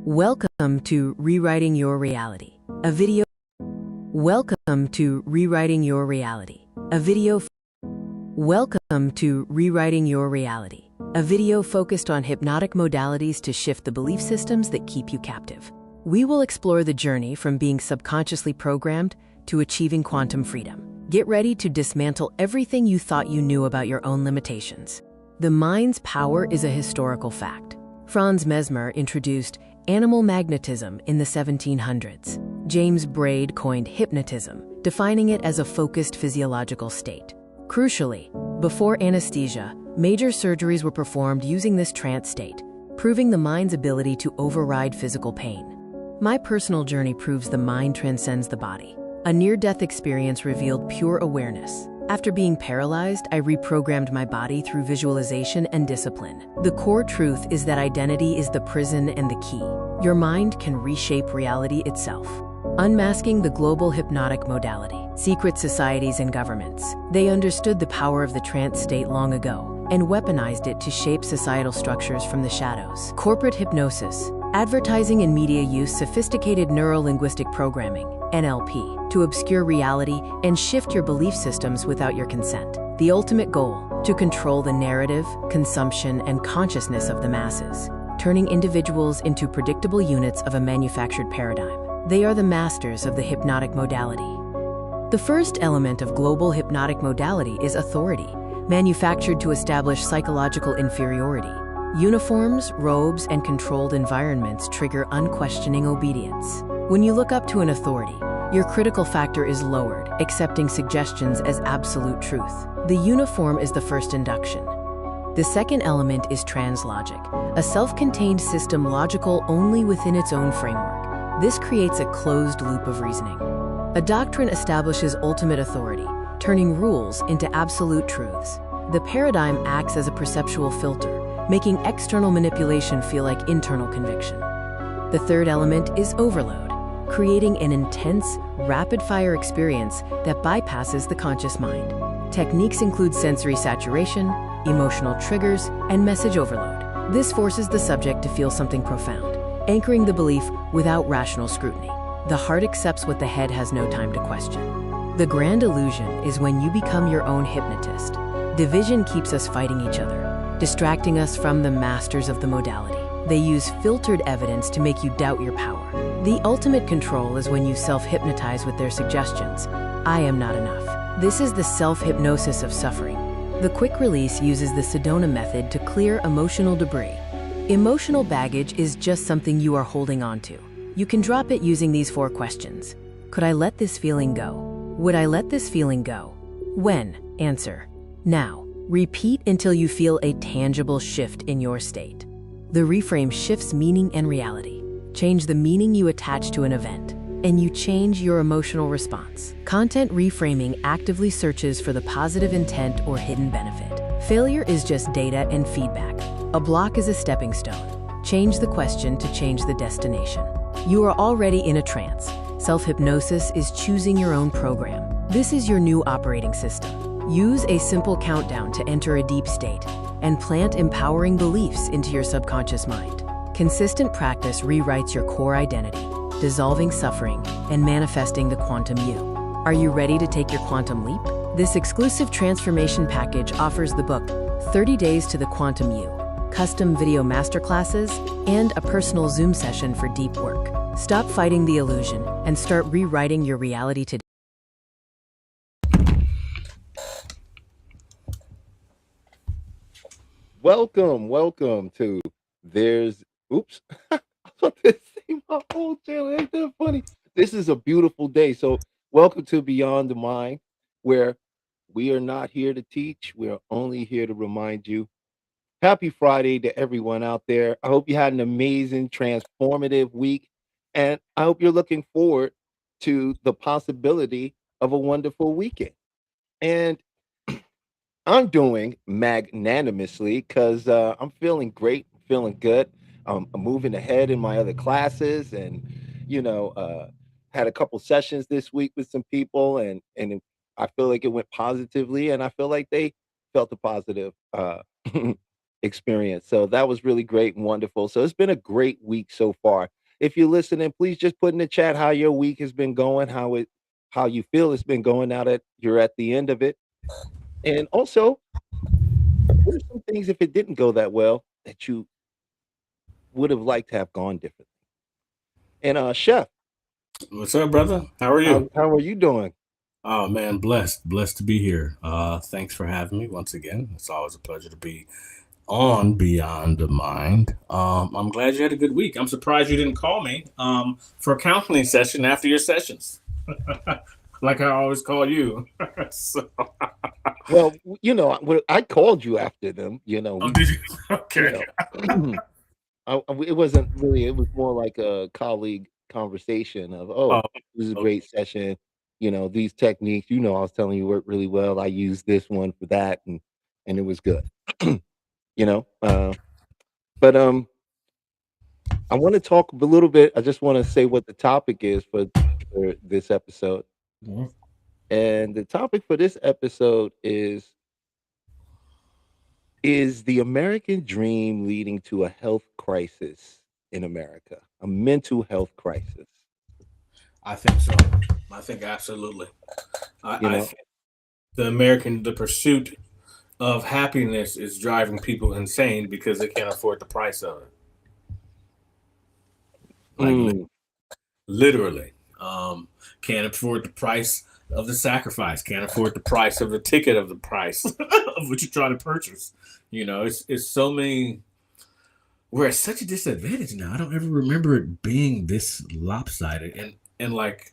Welcome to Rewriting Your Reality, a video. Welcome to Rewriting Your Reality, a video. Welcome to Rewriting Your Reality, a video focused on hypnotic modalities to shift the belief systems that keep you captive. We will explore the journey from being subconsciously programmed to achieving quantum freedom. Get ready to dismantle everything you thought you knew about your own limitations. The mind's power is a historical fact. Franz Mesmer introduced animal magnetism in the 1700s. James Braid coined hypnotism, defining it as a focused physiological state. Crucially, before anesthesia, major surgeries were performed using this trance state, proving the mind's ability to override physical pain. My personal journey proves the mind transcends the body. A near-death experience revealed pure awareness. After being paralyzed, I reprogrammed my body through visualization and discipline. The core truth is that identity is the prison and the key. Your mind can reshape reality itself. Unmasking the global hypnotic modality. Secret societies and governments. They understood the power of the trance state long ago and weaponized it to shape societal structures from the shadows. Corporate hypnosis. Advertising and media use sophisticated neuro-linguistic programming, NLP, to obscure reality and shift your belief systems without your consent. The ultimate goal, to control the narrative, consumption, and consciousness of the masses, turning individuals into predictable units of a manufactured paradigm. They are the masters of the hypnotic modality. The first element of global hypnotic modality is authority, manufactured to establish psychological inferiority. Uniforms, robes, and controlled environments trigger unquestioning obedience. When you look up to an authority, your critical factor is lowered, accepting suggestions as absolute truth. The uniform is the first induction. The second element is translogic, a self-contained system logical only within its own framework. This creates a closed loop of reasoning. A doctrine establishes ultimate authority, turning rules into absolute truths. The paradigm acts as a perceptual filter, making external manipulation feel like internal conviction. The third element is overload, creating an intense, rapid-fire experience that bypasses the conscious mind. Techniques include sensory saturation, emotional triggers, and message overload. This forces the subject to feel something profound, anchoring the belief without rational scrutiny. The heart accepts what the head has no time to question. The grand illusion is when you become your own hypnotist. Division keeps us fighting each other, distracting us from the masters of the modality. They use filtered evidence to make you doubt your power. The ultimate control is when you self-hypnotize with their suggestions. I am not enough. This is the self-hypnosis of suffering. The quick release uses the Sedona method to clear emotional debris. Emotional baggage is just something you are holding on to. You can drop it using these 4 questions. Could I let this feeling go? Would I let this feeling go? When? Answer. Now. Repeat until you feel a tangible shift in your state. The reframe shifts meaning and reality. Change the meaning you attach to an event, and you change your emotional response. Content reframing actively searches for the positive intent or hidden benefit. Failure is just data and feedback. A block is a stepping stone. Change the question to change the destination. You are already in a trance. Self-hypnosis is choosing your own program. This is your new operating system. Use a simple countdown to enter a deep state and plant empowering beliefs into your subconscious mind. Consistent practice rewrites your core identity, dissolving suffering and manifesting the quantum you. Are you ready to take your quantum leap? This exclusive transformation package offers the book 30 Days to the Quantum You, custom video masterclasses, and a personal Zoom session for deep work. Stop fighting the illusion and start rewriting your reality today. Welcome to oops. I thought this thing my whole channel. Ain't that funny? This is a beautiful day. So welcome to Beyond the Mind, where we are not here to teach. We are only here to remind you. Happy Friday to everyone out there. I hope you had an amazing, transformative week. And I hope you're looking forward to the possibility of a wonderful weekend. And I'm doing magnanimously because I'm feeling great, feeling good. I'm moving ahead in my other classes, and you know, had a couple sessions this week with some people, and I feel like it went positively, and I feel like they felt the positive experience. So that was really great and wonderful. So it's been a great week so far. If you're listening, please just put in the chat how your week has been going, how you feel it's been going now that you're at the end of it. And also, what are some things if it didn't go that well that you would have liked to have gone differently? And Chef, What's up, brother? How are you? how are you doing? Oh man, blessed to be here. Thanks for having me once again. It's always a pleasure to be on Beyond the Mind. I'm glad you had a good week. I'm surprised you didn't call me for a counseling session after your sessions, like I always call you. So, Well, I called you after them. oh, did you? You Okay. know, it wasn't really. It was more like a colleague conversation of, oh, Oh, it was a okay. great session. These techniques. I was telling you worked really well. I used this one for that, and it was good. you know, uh, but I want to talk a little bit. I just want to say what the topic is for this episode, Mhm. and the topic for this episode is the American dream leading to a health crisis in America, a mental health crisis. I think so. I think absolutely. You I know, think the pursuit of happiness is driving people insane because they can't afford the price of it. Like mm, literally, can't afford the price of the sacrifice. Can't afford the price of the ticket of the price of what you're trying to purchase. It's so many. We're at such a disadvantage now. I don't ever remember it being this lopsided. And like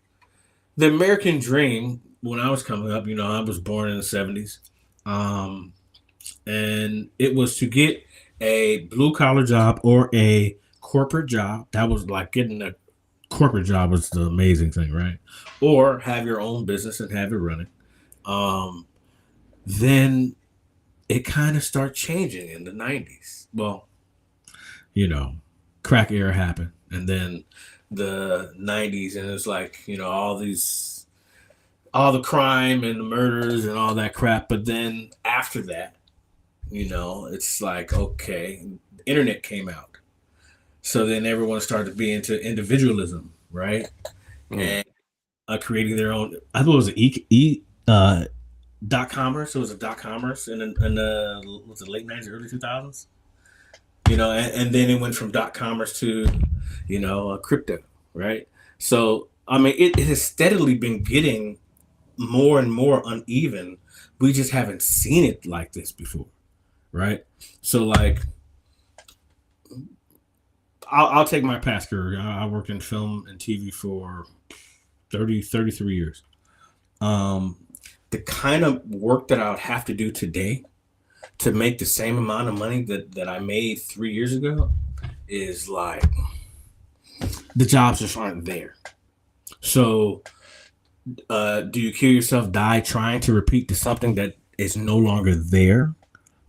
the American dream when I was coming up, I was born in the 70s. Um, and it was to get a blue collar job or a corporate job. That was like getting a corporate job was the amazing thing, right? Or have your own business and have it running. Um, then it kind of started changing in the 90s. Well, you know, crack era happened, and then the 90s, and it's like, all the crime and the murders and all that crap. But then after that, it's like, okay, the internet came out. So then everyone started to be into individualism, right? mm. And creating their own. I thought it was dot commerce. It was a dot commerce in the was it late 90s, early 2000s. And then it went from dot commerce to, crypto, right? So I mean, it has steadily been getting more and more uneven. We just haven't seen it like this before, right? So like, I'll take my past career. I worked in film and TV for 33 years. The kind of work that I would have to do today to make the same amount of money that I made 3 years ago is like, the jobs just aren't there. So do you kill yourself, die trying to repeat to something that is no longer there,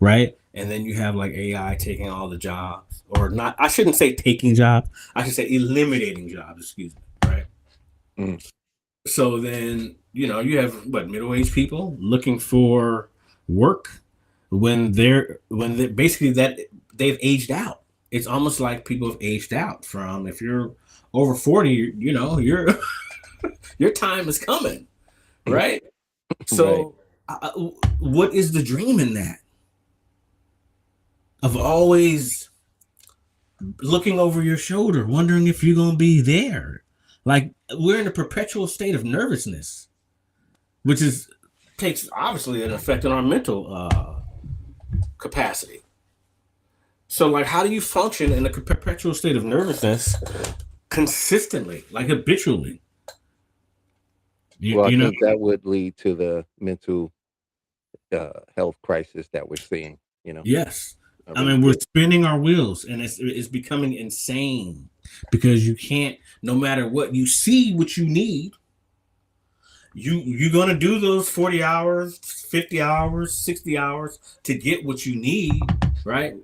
right? And then you have like AI taking all the jobs, or not. I shouldn't say taking jobs. I should say eliminating jobs. Excuse me, right? Mm. So then you have middle-aged people looking for work when they basically that they've aged out. It's almost like people have aged out from, if you're over 40, you're your time is coming, right? Right. So what is the dream in that? Of always looking over your shoulder, wondering if you're going to be there. Like, we're in a perpetual state of nervousness, which takes obviously an effect on our mental capacity. So like, how do you function in a perpetual state of nervousness consistently, like habitually? Well, I think that would lead to the mental health crisis that we're seeing. Yes. I I really mean, we're do. spinning our wheels, and it's becoming insane because you can't, no matter what you see, what you need, you're gonna do those 40 hours, 50 hours, 60 hours to get what you need, right?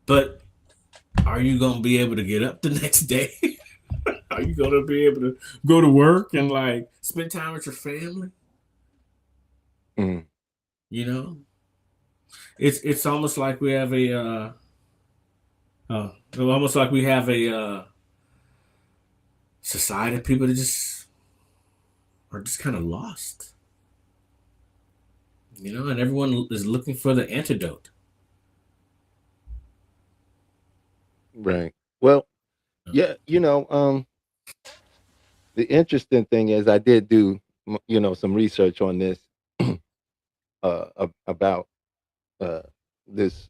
But are you gonna be able to get up the next day? Are you gonna be able to go to work and like spend time with your family? Mm. You know? it's almost like we have a almost like we have a society of people that just are just kind of lost, and everyone is looking for the antidote. Right. Well, yeah, the interesting thing is I did do some research on this about uh this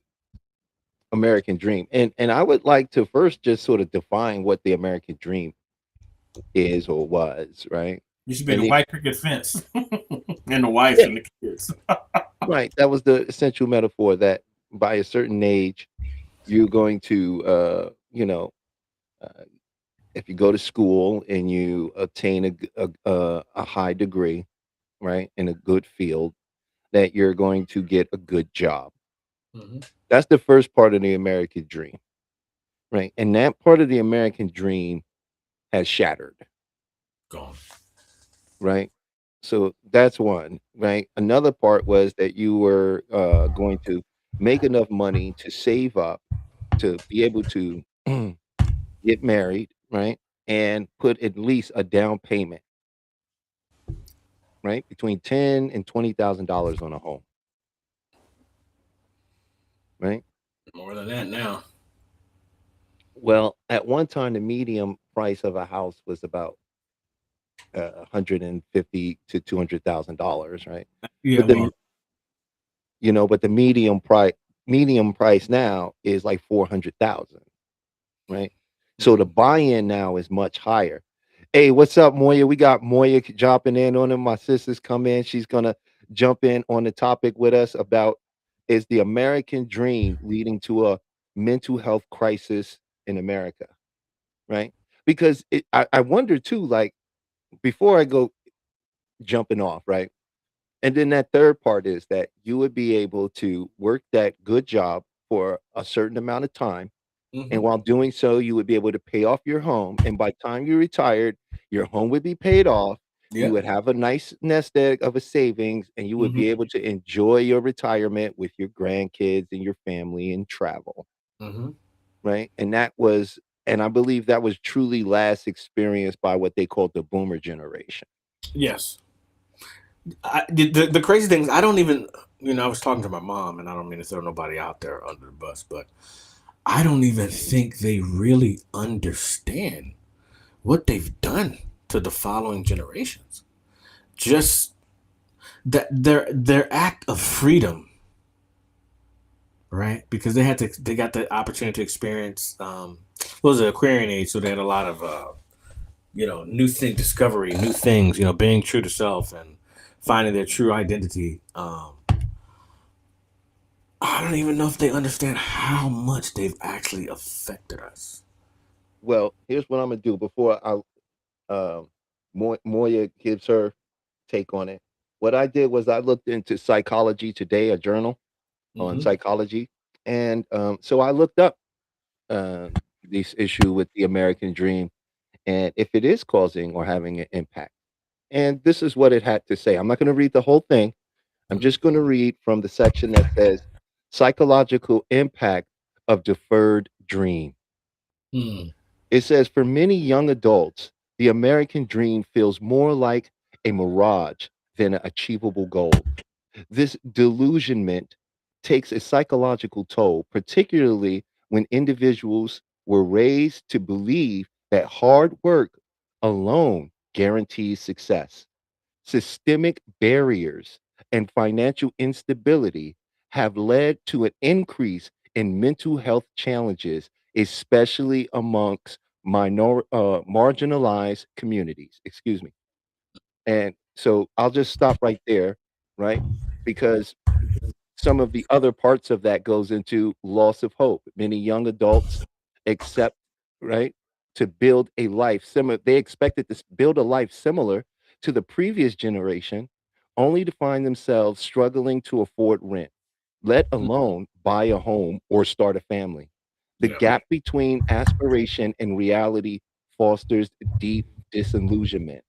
American dream. And I would like to first just sort of define what the American dream is or was, right? You should be And the the white picket fence and the wife Yeah, and the kids. right. That was the essential metaphor that by a certain age you're going to uh, if you go to school and you attain a high degree, right, in a good field, that you're going to get a good job. Hmm. That's the first part of the American dream, right? And that part of the American dream has shattered, Gone. right? So that's one, right? Another part was that you were going to make enough money to save up to be able to get married, right? And put at least a down payment, right? Between $10,000 and $20,000 on a home, right? More than that now. Well, at one time, the medium price of a house was about 150 to $200,000, right? Yeah, But well, the medium price now is like 400,000, right? So the mhm. buy-in now is much higher. Hey, what's up, Moya? We got Moya jumping in on it. My sister's come in. She's gonna jump in on the topic with us about is the American dream leading to a mental health crisis in America, right? Because I wonder too, like before I go jumping off, right? And then that third part is that you would be able to work that good job for a certain amount of time. And Mhm. while doing so, you would be able to pay off your home. And by the time you retired, your home would be paid off. You Yep. would have a nice nest egg of a savings, and you would Mhm. be able to enjoy your retirement with your grandkids and your family and travel, Mhm. right? And I believe that was truly last experienced by what they called the boomer generation. Yes. The crazy thing is, I don't even, I was talking to my mom, and I don't mean to throw nobody out there under the bus, but I don't even think they really understand what they've done to the following generations. Just that their act of freedom, right? Because they got the opportunity to experience what was it, Aquarian age, so they had a lot of new thing discovery, new things, being true to self and finding their true identity. I don't even know if they understand how much they've actually affected us. Well, here's what I'm gonna do before Moya gives her take on it. What I did was I looked into Psychology Today, a journal on Hmm. psychology, and so I looked up uh, this issue with the American dream and if it is causing or having an impact. And this is what it had to say. I'm not going to read the whole thing. I'm just going to read from the section that says psychological impact of deferred dream. Hmm. It says for many young adults, the American dream feels more like a mirage than an achievable goal. This delusionment takes a psychological toll, particularly when individuals were raised to believe that hard work alone guarantees success. Systemic barriers and financial instability have led to an increase in mental health challenges, especially amongst marginalized communities. Excuse me. And so I'll just stop right there, right? Because some of the other parts of that goes into loss of hope. Many young adults accept, right, to build a life similar. They expected to build a life similar to the previous generation, only to find themselves struggling to afford rent, let alone buy a home or start a family. The Yeah. gap between aspiration and reality fosters deep disillusionment,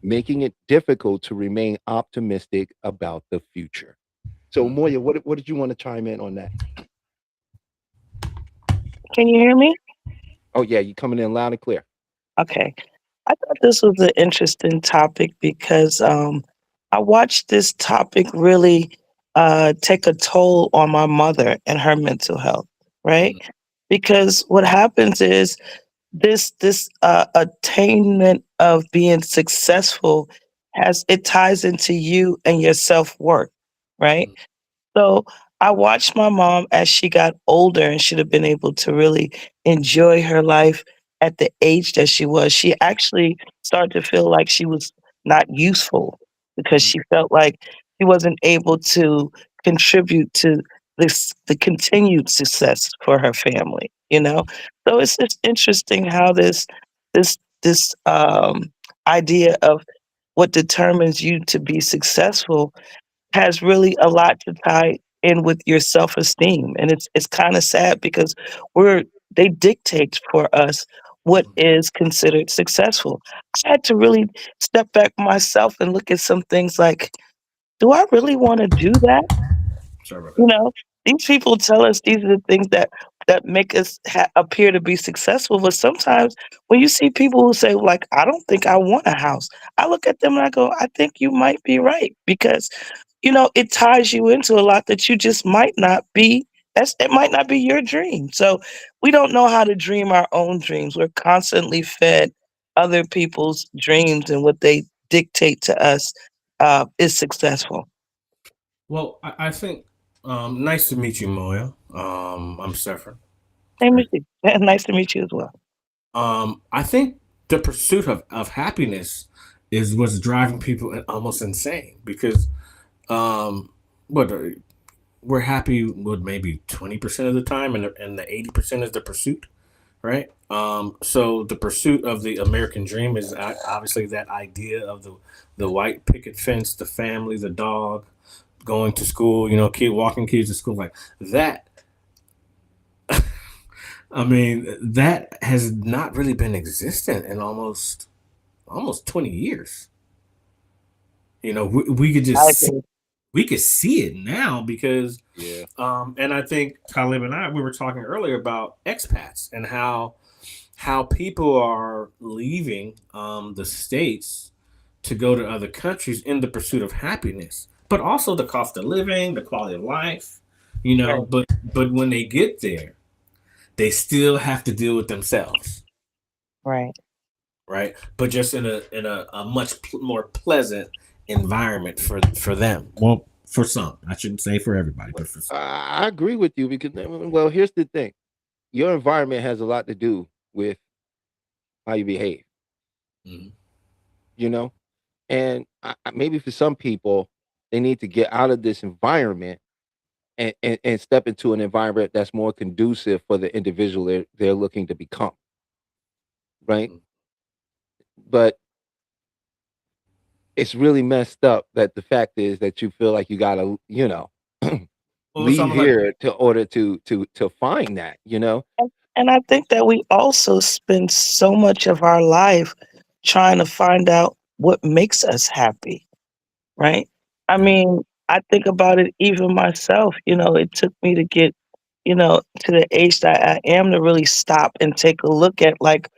making it difficult to remain optimistic about the future. So Moya, what did you want to chime in on that? Can you hear me? Oh yeah, you coming in loud and clear. Okay. I thought this was an interesting topic because I watched this topic really take a toll on my mother and her mental health, right? Mm, Because what happens is this attainment of being successful has it ties into you and your self-worth, right? mm, So I watched my mom as she got older and should have been able to really enjoy her life at the age that she was. She actually started to feel like she was not useful because mm, she felt like she wasn't able to contribute to the continued success for her family, you know? So it's just interesting how this idea of what determines you to be successful has really a lot to tie in with your self-esteem, and it's kinda sad because we're they dictate for us what mm. is considered successful. I had to really step back myself and look at some things like, "Do I really wanna do that?" Sorry about You that. know? These people tell us these are the things that make us appear to be successful, but sometimes when you see people who say, like, "I don't think I want a house," I look at them and I go, "I think you might be right," because it ties you into a lot that you just might not be it might not be your dream. So we don't know how to dream our own dreams. We're constantly fed other people's dreams and what they dictate to us is successful. Well, I think nice to meet you, Moya. I'm Stefan. Same Right. as you. Nice to meet you as well. I think the pursuit of happiness is what's driving people almost insane because um, what we're happy with maybe 20% of the time, and the 80% is the pursuit, right? So the pursuit of the American dream is obviously that idea of the white picket fence, the family, the dog, going to school, kid walking kids to school like that. I mean, that has not really been existent in almost 20 years. We could I just agree. we could see it now because Yeah. and I think Talib and I we were talking earlier about expats and how people are leaving the states to go to other countries in the pursuit of happiness, but also the cost of living, the quality of life, Right. but when they get there, they still have to deal with themselves, Right. right? But just in a much more pleasant environment for them. Well, for some, I shouldn't say for everybody, but for some. I agree with you because well, here's the thing. Your environment has a lot to do with how you behave, Mhm. you know? And maybe for some people, they need to get out of this environment and step into an environment that's more conducive for the individual they're looking to become, right? But it's really messed up that the fact is that you feel like you gotta, Well, it's leave almost like here to order to find that, you know? And I think that we also spend so much of our life trying to find out what makes us happy. Right? I yeah. mean, I think about it even myself, it took me to get, to the age that I am to really stop and take a look at like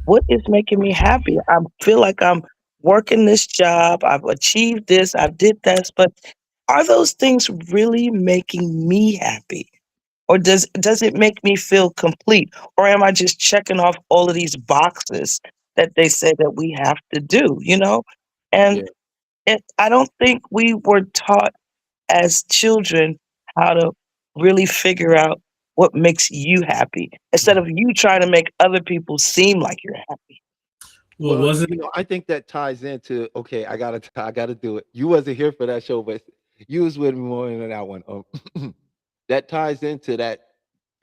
what is making me happy. I feel like I'm working this job, I've achieved this, I did this, but are those things really making me happy? Or does it make me feel complete? Or am I just checking off all of these boxes that they say that we have to do, And Yeah. I don't think we were taught as children how to really figure out what makes you happy instead of you trying to make other people seem like you're happy. Well, Well, was it? I think that ties into okay, I gotta do it. You wasn't here for that show, but you was with me more than that one. That ties into that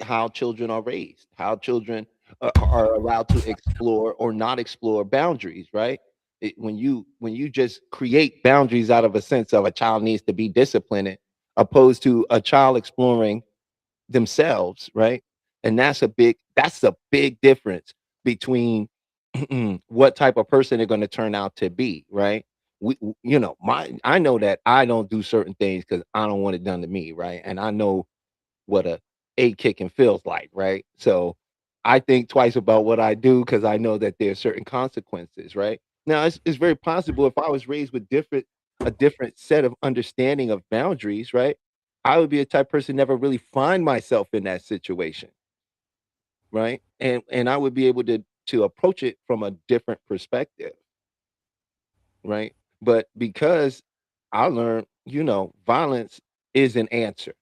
how children are raised, how children are allowed to explore or not explore boundaries, right? When you just create boundaries out of a sense of a child needs to be disciplined, opposed to a child exploring themselves, right? And that's a big difference between what type of person they're going to turn out to be, right? you know, I know that I don't do certain things because I don't want it done to me, right? And I know what a kicking feels like, right? So I think twice about what I do because I know that there are certain consequences, right? Now it's very possible if I was raised with a different set of understanding of boundaries, right? I would be a type of person never really find myself in that situation, right? And I would be able to approach it from a different perspective, right? But because I learned, you know, violence is an answer.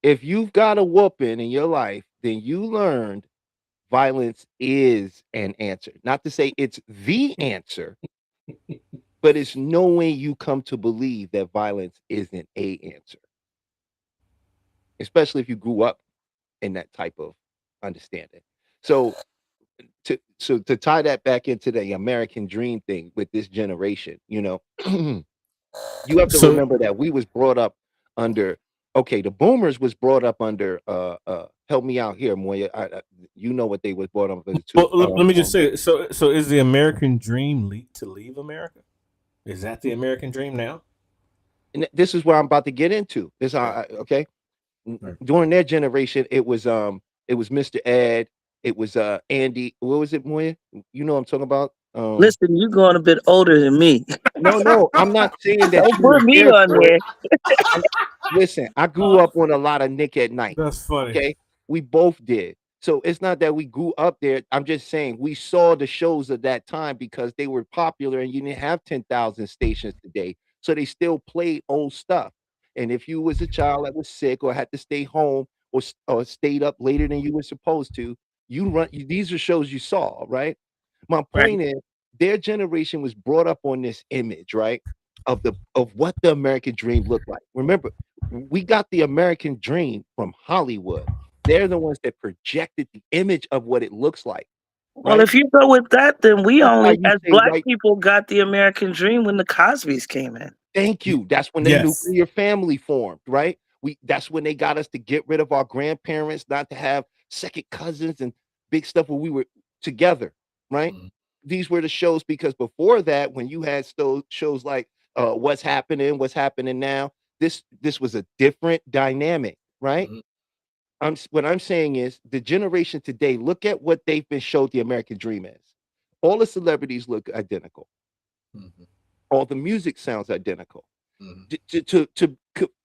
If you've got a whooping in your life, then you learned violence is an answer. Not to say it's the answer, but it's knowing you come to believe that violence isn't a answer, especially if you grew up in that type of understanding. So to tie that back into the American dream thing with this generation, you know, you have to So remember that we was brought up under okay, the boomers was brought up under help me out here, Moya. You know what they was brought up under too. well, let me just say, so is the American dream to leave America? Is that the American dream now? And this is where I'm about to get into. Okay. Right. During their generation, it was Mr. Ed, it was Andy. What was it, Moya? You know what I'm talking about? Listen, you going a bit older than me. No, I'm not saying that Don't you were put me there on for it. there. Listen, I grew up on a lot of Nick at Night. That's funny. Okay, we both did. So it's not that we grew up there. I'm just saying we saw the shows of that time because they were popular, and you didn't have 10,000 stations today, so they still played old stuff. And if you was a child that was sick or had to stay home or stayed up later than you were supposed to, these are shows you saw, right? My Right. point is, their generation was brought up on this image, right? Of what the American dream looked like. Remember, we got the American dream from Hollywood. They're the ones that projected the image of what it looks like, Well, right? if you go with that, then we That's why only, you as say black white. people, got the American dream when the Cosbys came in. Thank you. That's when the Yes. nuclear family formed, right? That's when they got us to get rid of our grandparents, not to have second cousins and big stuff when we were together, right? Mhm. These were the shows because before that, when you had shows like what's happening now, this was a different dynamic, right? Mhm. What I'm saying is the generation today, look at what they've been showed the American dream is. All the celebrities look identical. Mhm. All the music sounds identical. Mhm.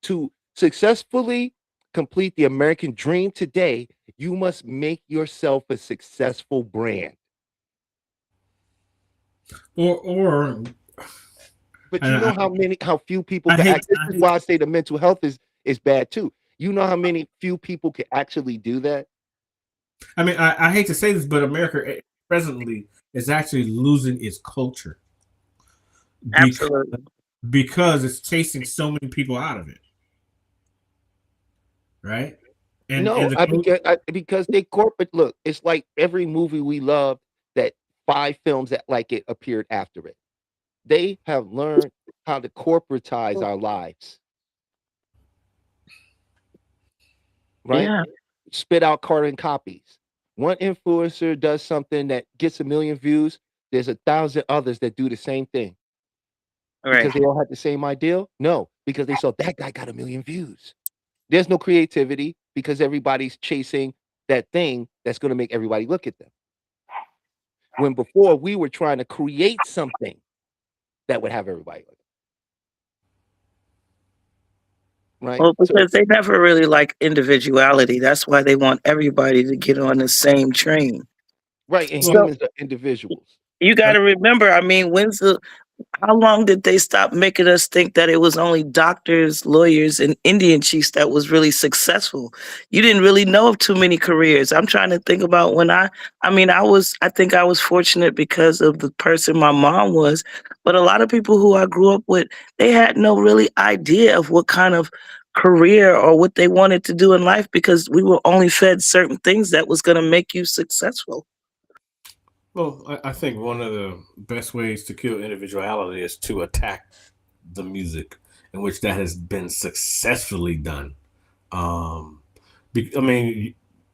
To successfully complete the American dream today, you must make yourself a successful brand. Or But you know I, how few people I can hate act. This is why I say the mental health is bad too. You know how many few people can actually do that? I mean, I hate to say this, but America presently is actually losing its culture because, Absolutely. because it's chasing so many people out of it, right? And No, because they corporate look. It's like every movie we love that 5 films that like it appeared after it. They have learned how to corporatize our lives, right? Yeah. Spit out carbon copies. One influencer does something that gets 1 million views. There's 1,000 others that do the same thing Right. because they all had the same ideal. No, because they saw that guy got 1 million views. There's no creativity because everybody's chasing that thing that's going to make everybody look at them. When before we were trying to create something that would have everybody look, right? Well, So because they never really like individuality. That's why they want everybody to get on the same train. right, and well, So humans are individuals. you got I, to remember, I mean, how long did they stop making us think that it was only doctors, lawyers, and Indian chiefs that was really successful? You didn't really know of too many careers. I'm trying to think about when I think I was fortunate because of the person my mom was, but a lot of people who I grew up with, they had no really idea of what kind of career or what they wanted to do in life because we were only fed certain things that was going to make you successful. well, I think one of the best ways to kill individuality is to attack the music, in which that has been successfully done. I mean,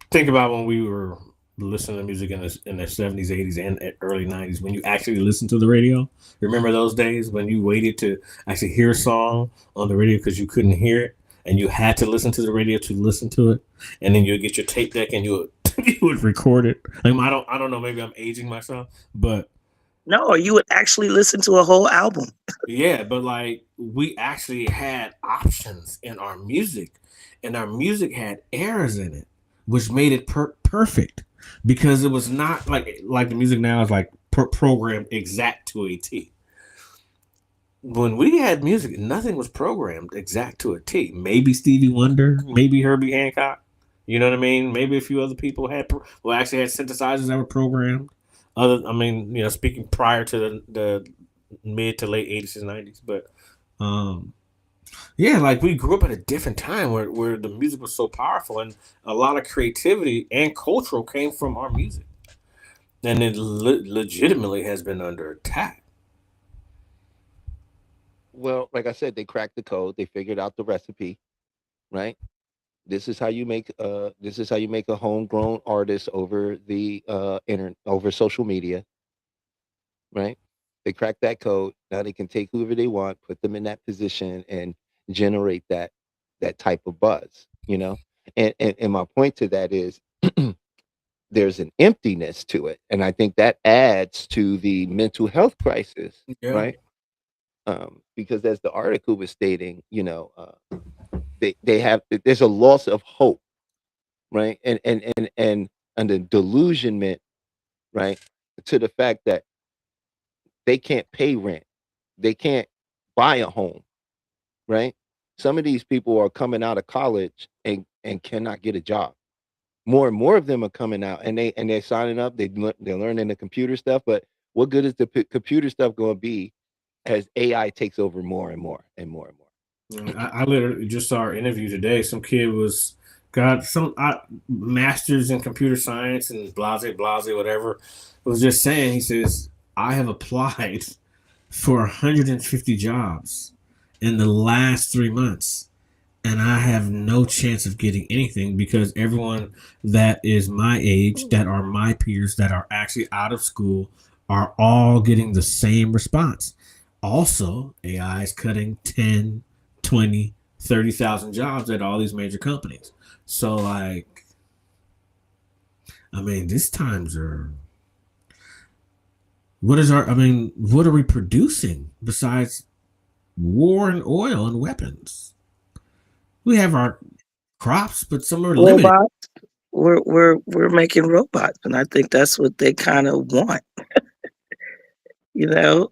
think about when we were listening to music in the 70s, 80s, and early 90s when you actually listened to the radio. Remember those days when you waited to actually hear a song on the radio because you couldn't hear it and you had to listen to the radio to listen to it, and then you'd get your tape deck and you would you would record it. Like, I don't know, maybe I'm aging myself, but No, or you would actually listen to a whole album. yeah, but like we actually had options in our music, and our music had errors in it, which made it perfect because it was not like the music now is like programmed exact to a T. When we had music, nothing was programmed exact to a T. Maybe Stevie Wonder, maybe Herbie Hancock. You know what I mean? Maybe a few other people actually had synthesizers that were programmed. Speaking prior to the mid to late 80s and 90s, but um yeah, like we grew up at a different time where the music was so powerful and a lot of creativity and cultural came from our music, and it legitimately has been under attack. Well, like I said, they cracked the code. They figured out the recipe, right? This is how you make a homegrown artist over the internet, over social media, right? They cracked that code. Now they can take whoever they want, put them in that position, and generate that type of buzz, you know. And my point to that is there's an emptiness to it, and I think that adds to the mental health crisis, Yeah. right? Because as the article was stating, they have there's a loss of hope, right? And the delusionment, right, to the fact that they can't pay rent, they can't buy a home, right? Some of these people are coming out of college and cannot get a job. More and more of them are coming out, and they're signing up. They're learning the computer stuff, but what good is the computer stuff going to be as AI takes over more and more and more and more? I literally just saw our interview today. Some kid got some masters in computer science and blase whatever. Was just saying, he says, I have applied for 150 jobs in the last 3 months, and I have no chance of getting anything because everyone that is my age, that are my peers, that are actually out of school, are all getting the same response. Also, AI is cutting 10, 20, 30,000 jobs at all these major companies. So, like, I mean, these times are. What are we producing besides war and oil and weapons? We have our crops, but some are limited. Robots. We're making robots, and I think that's what they kind of want. You know,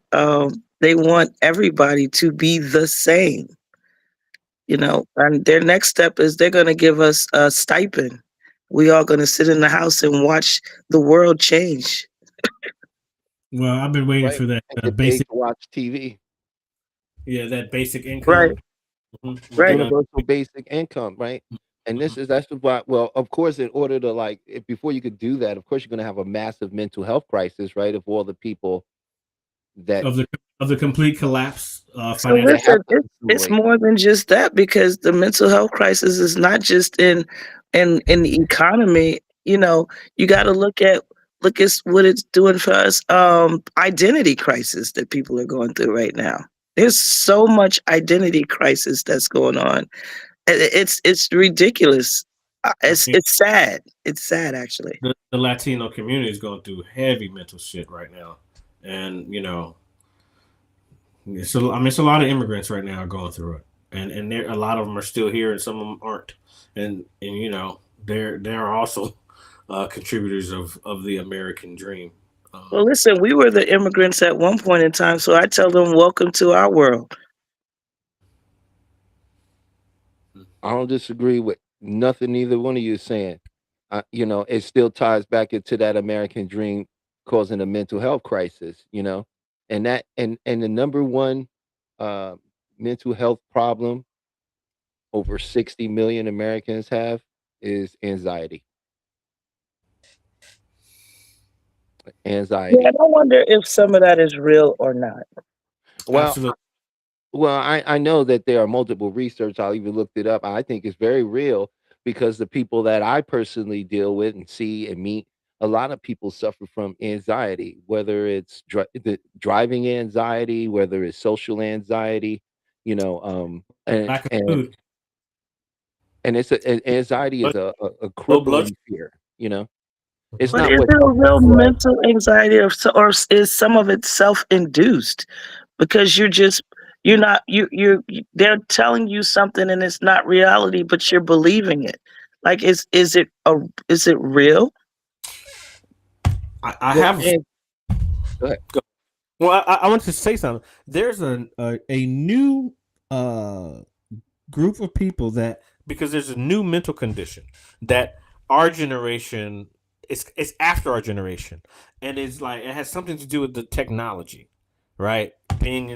they want everybody to be the same. You know, and their next step is they're going to give us a stipend. We are going to sit in the house and watch the world change. Well, I've been waiting Right, for that and get paid basic, to watch TV. yeah, that basic Right, income. right. Universal basic income, right? And that's why. Well, of course, in order to before you could do that, of course, you're going to have a massive mental health crisis, right? Of all the people that of the complete collapse So financial. that have listen, to it's assimilate. more than just that because the mental health crisis is not just in the economy. You know, you got to look at what it's doing for us. Identity crisis that people are going through right now. There's so much identity crisis that's going on. It's ridiculous. I mean, It's sad. It's sad actually. the Latino community is going through heavy mental shit right now, and it's a lot of immigrants right now are going through it, and there a lot of them are still here, and some of them aren't, and they're also contributors of the American dream. Well, Um, listen, we were the immigrants at one point in time, so I tell them, welcome to our world. I don't disagree with nothing either one of you is saying. It still ties back into that American dream causing a mental health crisis. And the number one uh, mental health problem over 60 million Americans have is anxiety. Yeah, Anxiety. and I wonder if some of that is real or not. Well, Absolutely. I know that there are multiple research. I even looked it up. I think it's very real because the people that I personally deal with and see and meet, a lot of people suffer from anxiety, whether it's the driving anxiety, whether it's social anxiety, you know, and Lack of and food, anxiety is but a low blood crippling fear. You know, it's But not is what it a real well, mental anxiety, or is some of it self-induced? Because you're not they're telling you something and it's not reality, but you're believing it. Like is it real? I well, have. and go ahead. Well, I wanted to say something. There's a new group of people that, because there's a new mental condition that our generation, it's after our generation, and it's like it has something to do with the technology, right? Being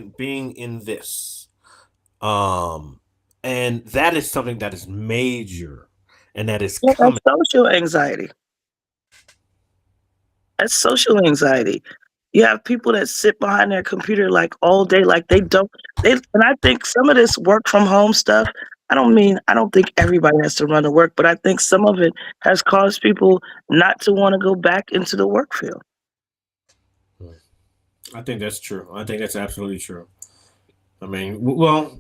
in this, um, and that is something that is major, and that is Yeah, that's coming. social anxiety. That's social anxiety. You have people that sit behind their computer like all day, like and I think some of this work from home stuff, I don't think everybody has to run to work, but I think some of it has caused people not to want to go back into the work field. I think that's true. I think that's absolutely true. I mean, well,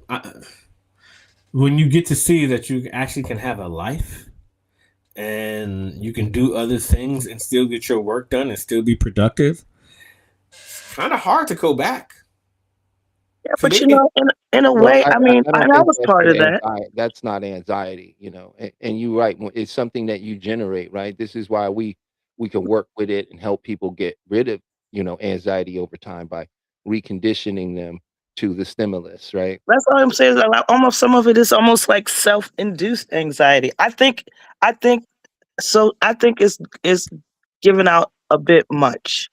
when you get to see that you actually can have a life and you can do other things and still get your work done and still be productive, it's kind of hard to go back. Yeah, To but me, it, in a Well, way, I mean, I I don't think was that's part what of that. anxiety. That's not anxiety, you know. And you're right. It's something that you generate, right? This is why we can work with it and help people get rid of, anxiety over time by reconditioning them to the stimulus, right? That's all I'm saying. Is that, like, almost some of it is almost like self-induced anxiety. I think so. I think it's given out a bit much.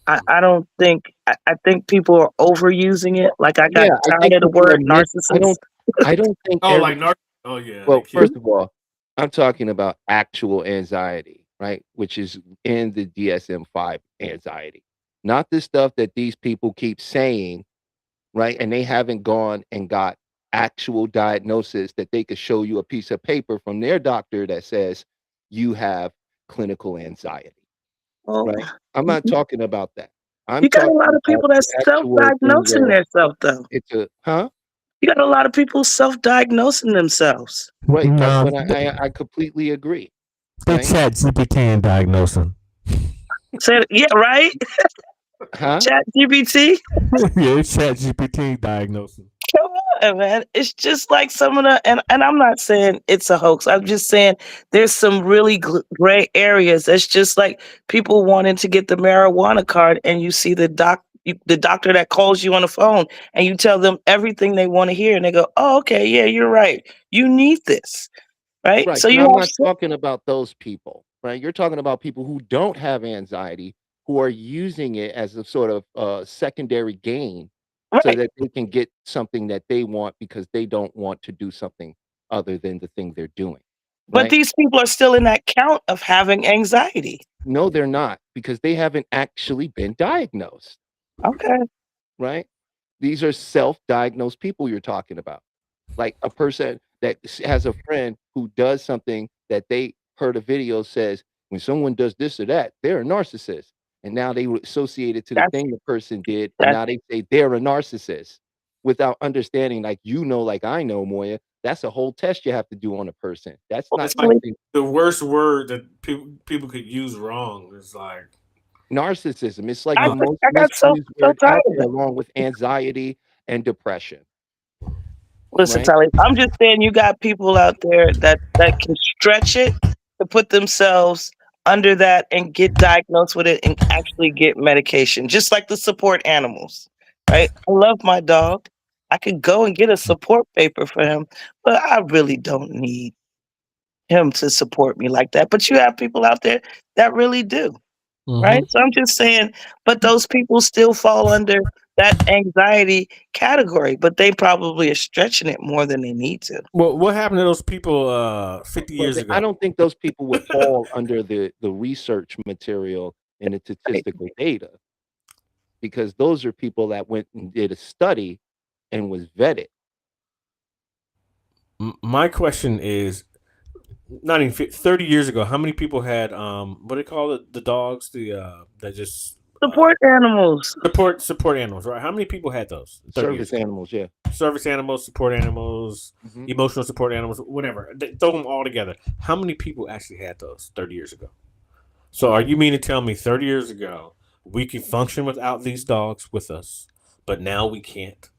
I don't think I think people are overusing it. Like I got Yeah, I tired think of the people are word narcissist. I don't think oh, every like nar. Oh yeah, they well, kill. first of all, I'm talking about actual anxiety, right? Which is in the DSM-5 anxiety. Not the stuff that these people keep saying, right? And they haven't gone and got actual diagnosis that they could show you a piece of paper from their doctor that says you have clinical anxiety, Well, right? I'm not talking about that. I'm you got a talking lot of about people the that's actual thing self-diagnosing where themselves, though. it's a huh? You got a lot of people self-diagnosing themselves. Right. No, But I completely agree, they right? chat GPT and diagnose them. Said, yeah, right. Huh? Chat GPT. Yeah, it's chat GPT diagnosing. Come on, man. It's just like some of the, and I'm not saying it's a hoax. I'm just saying there's some really gray areas. It's just like people wanting to get the marijuana card, and you see the doctor that calls you on the phone, and you tell them everything they want to hear, and they go, "Oh, okay, yeah, you're right. You need this, right?" Right. So And you I'm have, not talking about those people, right? You're talking about people who don't have anxiety, who are using it as a sort of secondary gain so right, that they can get something that they want because they don't want to do something other than the thing they're doing, but right? these people are still in that count of having anxiety. No, they're not because they haven't actually been diagnosed, Okay, right? These are self-diagnosed people you're talking about. Like a person that has a friend who does something that they heard a video says, when someone does this or that, they're a narcissist. And now they would associate it to the that's thing the person did, and that's now they say they're a narcissist without understanding, like like I know, Moya, that's a whole test you have to do on a person. That's well, not Like something the worst word that people could use wrong is like narcissism. It's like I the uh, most I got misused so word tired out of there, it. along with anxiety and depression, Listen, right? Tally, I'm just saying you got people out there that can stretch it to put themselves under that and get diagnosed with it and actually get medication, just like the support animals, right? I love my dog. I could go and get a support paper for him, but I really don't need him to support me like that. But you have people out there that really do. Right? So I'm just saying, but those people still fall under that anxiety category, but they probably are stretching it more than they need to. well, what happened to those people 50 Well, years I ago? don't think those people would fall under the research material and the Right. statistical data because those are people that went and did a study and was vetted. My question is, not even 30 years ago, how many people had what do they call it? The dogs, that just Support animals. support animals, right? How many people had those 30 years Service ago? animals, yeah. Service animals, support animals, Hmm. emotional support animals, whatever. Throw them all together. How many people actually had those 30 years ago? So are you mean to tell me 30 years ago we could function without these dogs with us, but now we can't?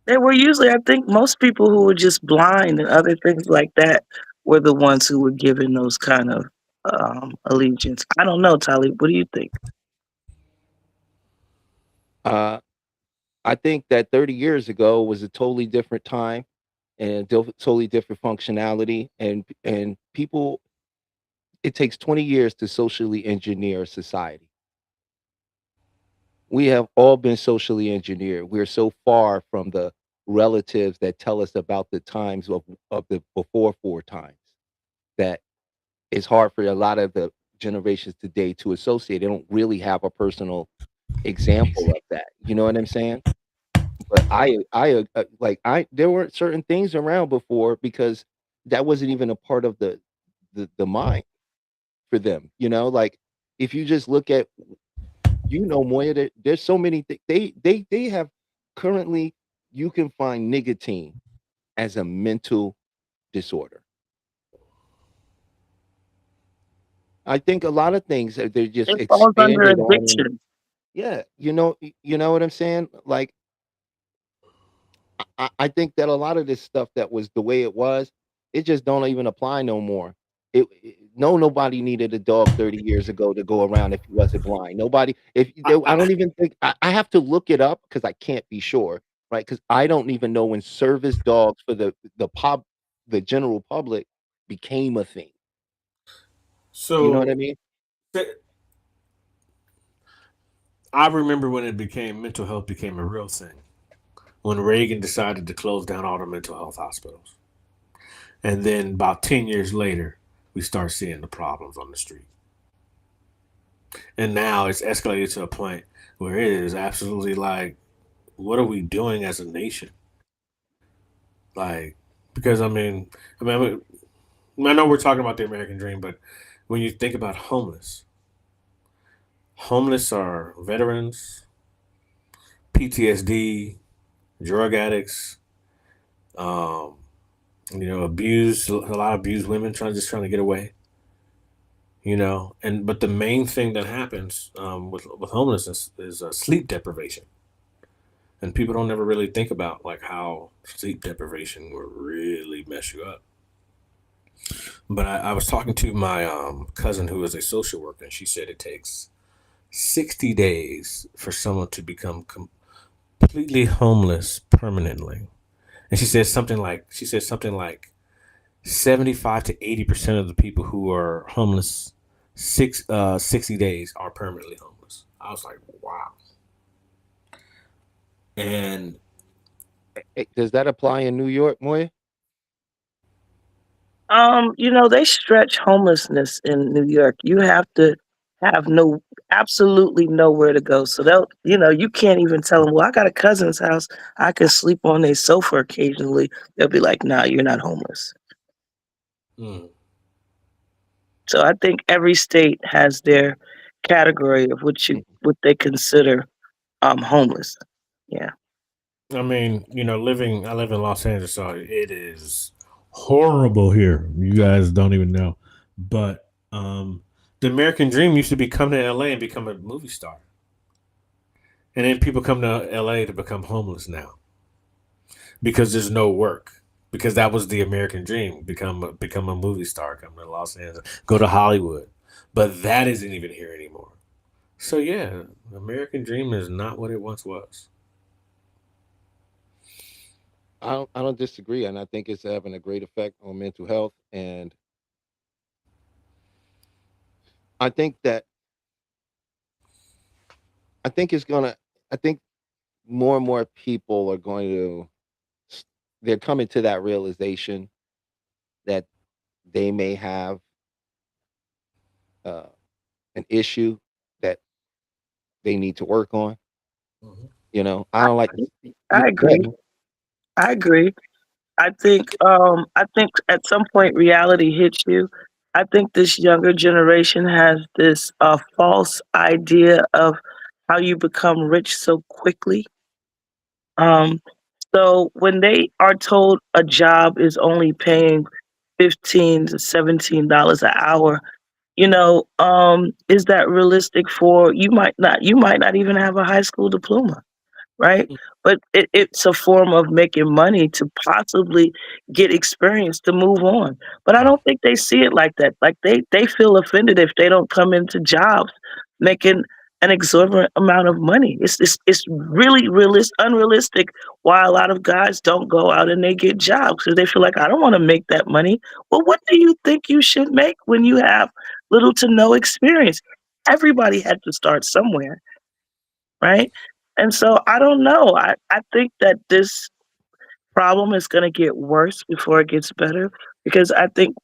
They were usually, I think, most people who were just blind and other things like that were the ones who were given those kind of allegiance. I don't know, Talib. What do you think? Uh, I think that 30 years ago was a totally different time and totally different functionality, and people. It takes 20 years to socially engineer society. We have all been socially engineered. We're so far from the relatives that tell us about the times of the before four times that it's hard for a lot of the generations today to associate. They don't really have a personal example of that. You know what I'm saying? But there weren't certain things around before because that wasn't even a part of the mind for them. Like if you just look at Moya, there's so many things they have currently. You can find nicotine as a mental disorder. I think a lot of things they're just It falls under expanded on. And addiction. yeah, you know what I'm saying? Like I think that a lot of this stuff that was the way it was, it just don't even apply no more. Nobody needed a dog 30 years ago to go around if he wasn't blind. Nobody, I don't even think I have to look it up because I can't be sure, right? Because I don't even know when service dogs for the general public became a thing. You know what I So mean? I remember when mental health became a real thing. When Reagan decided to close down all the mental health hospitals. And then about 10 years later, we start seeing the problems on the street. And now it's escalated to a point where it is absolutely like, what are we doing as a nation? Like, because I know we're talking about the American dream, but when you think about homeless are veterans, PTSD, drug addicts, um, abused, a lot of abused women trying to get away. But the main thing that happens with homelessness is sleep deprivation, and people don't ever really think about like how sleep deprivation will really mess you up. But I was talking to my cousin who is a social worker, and she said it takes 60 days for someone to become completely homeless permanently, and she said something like 75 to 80% of the people who are homeless 60 days are permanently homeless. I was like, wow. And Does that apply in New York, Moya? They stretch homelessness in New York. You have to have absolutely nowhere to go. So you can't even tell them, well, I got a cousin's house. I can sleep on a sofa occasionally. They'll be like, nah, you're not homeless. mm, So I think every state has their category of what they consider homeless. Yeah. I mean, I live in Los Angeles, so it is horrible here. You guys don't even know. But the American dream used to be come to LA and become a movie star. And then people come to LA to become homeless now because there's no work. Because that was the American dream, become a movie star, come to Los Angeles, go to Hollywood. But that isn't even here anymore. So yeah, the American dream is not what it once was. I don't disagree, and I think it's having a great effect on mental health. And I think that I think it's gonna. I think more and more people are going to. They're coming to that realization that they may have uh, an issue that they need to work on. Mhm. I don't like. I Go ahead. agree. I agree. I think at some point reality hits you. I think this younger generation has this false idea of how you become rich so quickly. Um, so when they are told a job is only paying $15 to $17 an hour, is that realistic for you? You might not even have a high school diploma, right? But it's a form of making money to possibly get experience to move on. But I don't think they see it like that. Like they feel offended if they don't come into jobs making an exorbitant amount of money. It's really unrealistic why a lot of guys don't go out and they get jobs because they feel like I don't want to make that money. Well, what do you think you should make when you have little to no experience? Everybody had to start somewhere, right? And so I don't know. I think that this problem is going to get worse before it gets better because I think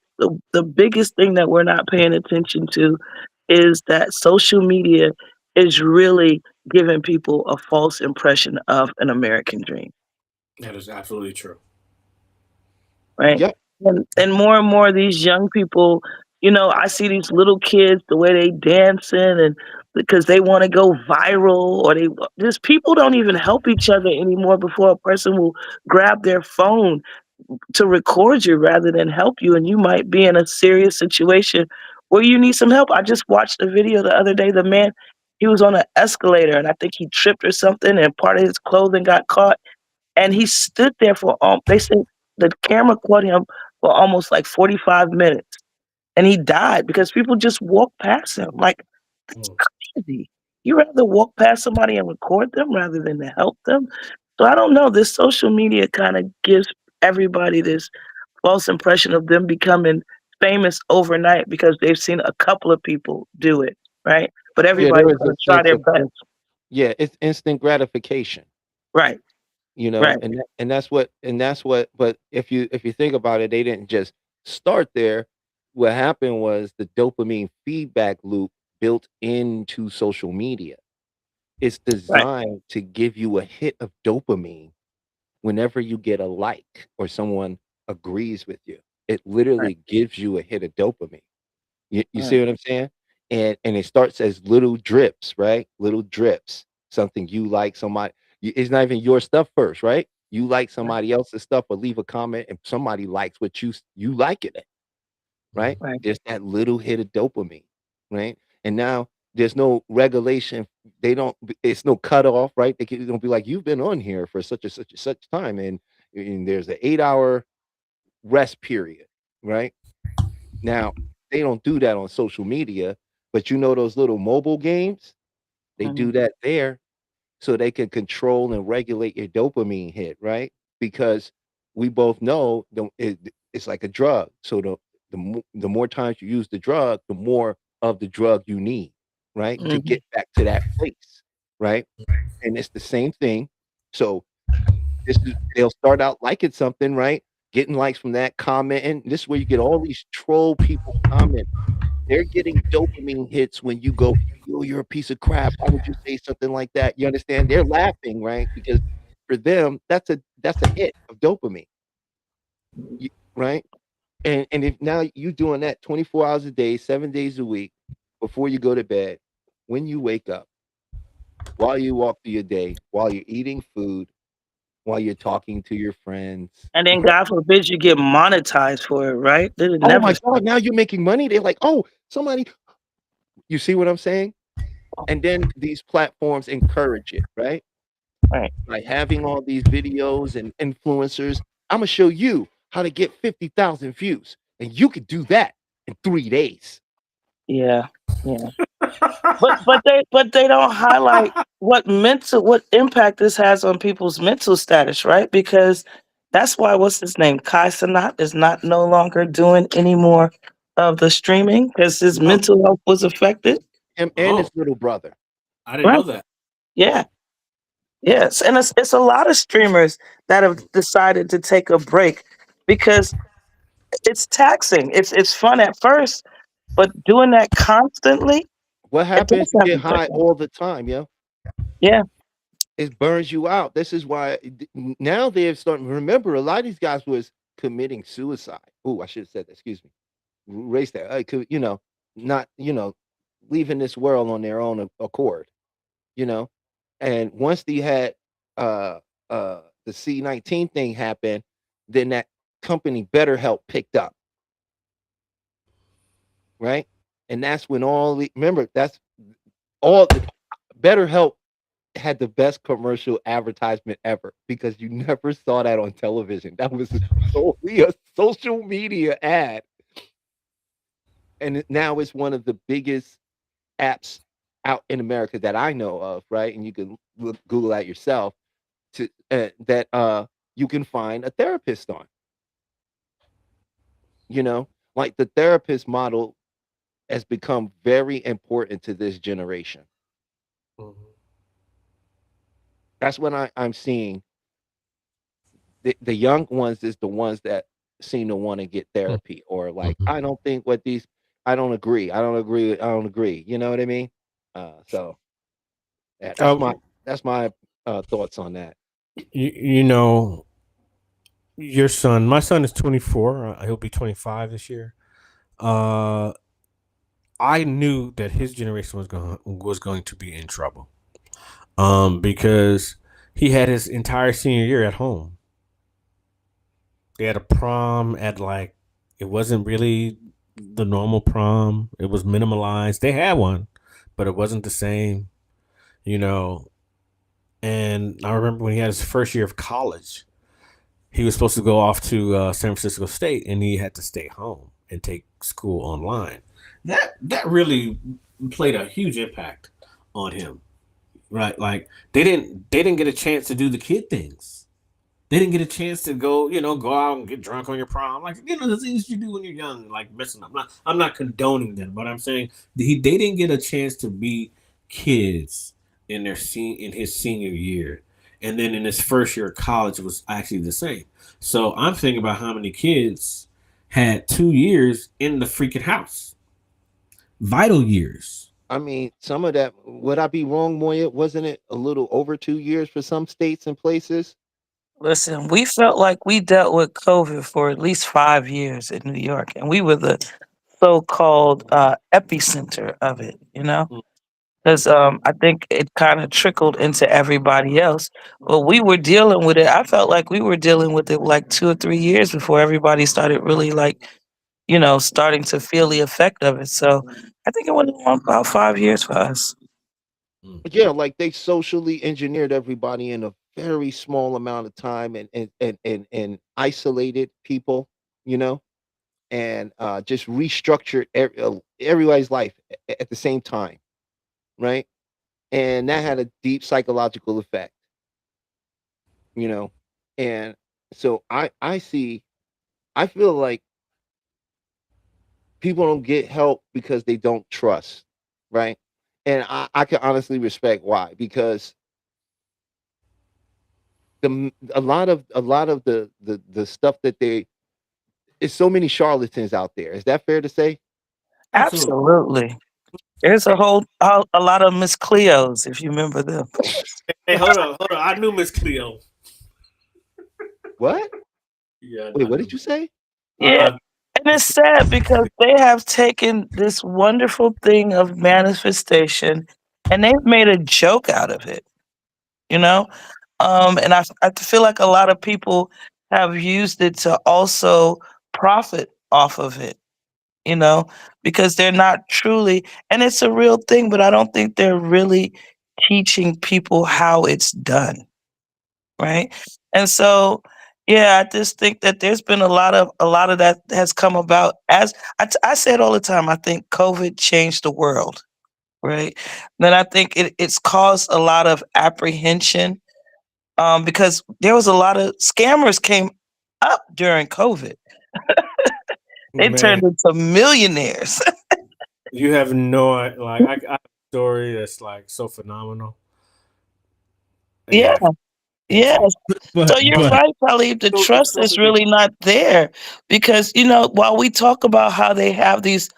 the biggest thing that we're not paying attention to is that social media is really giving people a false impression of an American dream, That is absolutely true. right? Yep. And more of these young people, I see these little kids the way they dancing and because they want to go viral or they just people don't even help each other anymore before a person will grab their phone to record you rather than help you and you might be in a serious situation where you need some help. I just watched a video the other day. The man, he was on an escalator and I think he tripped or something and part of his clothing got caught and he stood there for they said the camera caught him for almost like 45 minutes and he died because people just walked past him. Like, that's Mm. crazy. You rather walk past somebody and record them rather than to help them. So I don't know. This social media kind of gives everybody this false impression of them becoming famous overnight because they've seen a couple of people do it, right? But Yeah, there everybody's is going a to try sense their of best. yeah, it's instant gratification, Right, right. and that's what. But if you think about it, they didn't just start there. What happened was the dopamine feedback loop built into social media. It's Right. designed to give you a hit of dopamine whenever you get a like or someone agrees with you. It Right. literally gives you a hit of dopamine. You see Right. what I'm saying? And it starts as little drips, right? Little drips. Something you like, it's not even your stuff first, right? You like Right. somebody else's stuff or leave a comment and somebody likes what you like it, right? Right. There's that little hit of dopamine, right? And now there's no regulation. It's no cutoff, right? Don't be like, you've been on here for such time, and there's an 8 hour rest period, right? Now, they don't do that on social media, but those little mobile games, they Mhm. do that there so they can control and regulate your dopamine hit, right? Because we both know it's like a drug. So the more times you use the drug, the more of the drug you need, right? To Mhm. get back to that place, right? And it's the same thing. So they'll start out liking something, right? Getting likes from that, commenting. This is where you get all these troll people comment. They're getting dopamine hits when you go, "Yo, you're a piece of crap. Why would you say something like that?" You understand? They're laughing, right? Because for them, that's a hit of dopamine, right? And if now you doing that 24 hours a day, 7 days a week, before you go to bed, when you wake up, while you walk through your day, while you're eating food, while you're talking to your friends. And then God forbid you get monetized for it, right? They would Oh never my stop. God, now you're making money. They're like, oh, somebody, you see what I'm saying? And then these platforms encourage it, right? Right. By having all these videos and influencers. I'm gonna show you how to get 50,000 views, and you could do that in 3 days. Yeah. Yeah. But they don't highlight what impact this has on people's mental status, right? Because that's why what's his name? Kai Cenat is not no longer doing any more of the streaming because his No, mental health was affected. him and Oh, his little brother. I didn't Right. know that. Yeah. Yes. And it's a lot of streamers that have decided to take a break because it's taxing. It's fun at first, but doing that constantly, What it happens? does You have get effect high on. all the time, yo. Yeah. It burns you out. This is why now they're starting. Remember, a lot of these guys was committing suicide. Oh, I should have said that. Excuse me. Erase that. I could, not, leaving this world on their own accord. You know, and once they had uh the C-19 thing happen, then that company BetterHelp picked up, right? And that's when remember, that's all BetterHelp had the best commercial advertisement ever because you never saw that on television. That was solely a social media ad. And now it's one of the biggest apps out in America that I know of, right? And you can Google that yourself that you can find a therapist on. Like the therapist model has become very important to this generation. Mhm. That's what I'm seeing. The young ones is the ones that seem to want to get therapy, or like, Mhm. I don't think what these, I don't agree. I don't agree. I don't agree. You know what I mean? So yeah, that's my thoughts on that. You know, your son, my son is 24. He'll be 25 this year. I knew that his generation was going to be in trouble. Because he had his entire senior year at home. They had a prom at like, it wasn't really the normal prom. It was minimalized. They had one, but it wasn't the same, you know. And I remember when he had his first year of college, he was supposed to go off to San Francisco State, and he had to stay home and take school online. That really played a huge impact on him, right? Like they didn't get a chance to do the kid things. They didn't get a chance to go out and get drunk on your prom, like the things you do when you're young, like messing up. I'm not condoning them, but I'm saying they didn't get a chance to be kids in in his senior year, and then in his first year of college it was actually the same. So I'm thinking about how many kids had 2 years in the freaking house, vital years. I mean, some of that, would I be wrong, Moya? Wasn't it a little over 2 years for some states and places? Listen, we felt like we dealt with COVID for at least 5 years in New York, and we were the so-called epicenter of it, because I think it kind of trickled into everybody else. But we were dealing with it. I felt like we were dealing with it like 2 or 3 years before everybody started really starting to feel the effect of it. So I think it went on about 5 years for us. Yeah, like they socially engineered everybody in a very small amount of time, and isolated people, you know, and just restructured everybody's life at the same time, right? And that had a deep psychological effect, you know. And so I feel like people don't get help because they don't trust, right? And I can honestly respect why, because a lot of the stuff that they it's so many charlatans out there. Is that fair to say? Absolutely. Absolutely. There's a lot of Miss Cleos, if you remember them. Hey, hold on. I knew Miss Cleo. What? Yeah, Wait, I what knew. did you say? Yeah. And it's sad because they have taken this wonderful thing of manifestation and they've made a joke out of it, you know? And I feel like a lot of people have used it to also profit off of it, you know, because they're not truly, and it's a real thing, but I don't think they're really teaching people how it's done, right? And so, yeah, I just think that there's been a lot of that has come about. As I say it all the time, I think COVID changed the world, right? Then I think it's caused a lot of apprehension, because there was a lot of scammers came up during COVID. They Man, turned into millionaires. you have no like I have a story that's like so phenomenal. Yeah, And yeah. So but you're right, Talib. The trust so is many really not there because while we talk about how they have these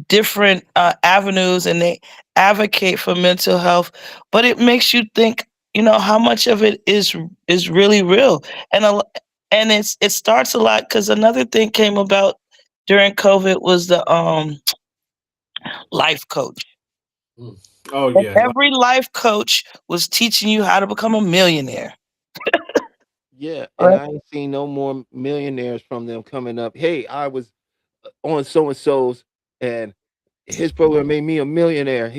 different avenues and they advocate for mental health, but it makes you think. you know, how much of it is really real. And it starts a lot because another thing came about during COVID was the life coach. Oh And yeah. every life coach was teaching you how to become a millionaire. Yeah, and Right. I ain't seen no more millionaires from them coming up. Hey, I was on so and so's, and his program made me a millionaire.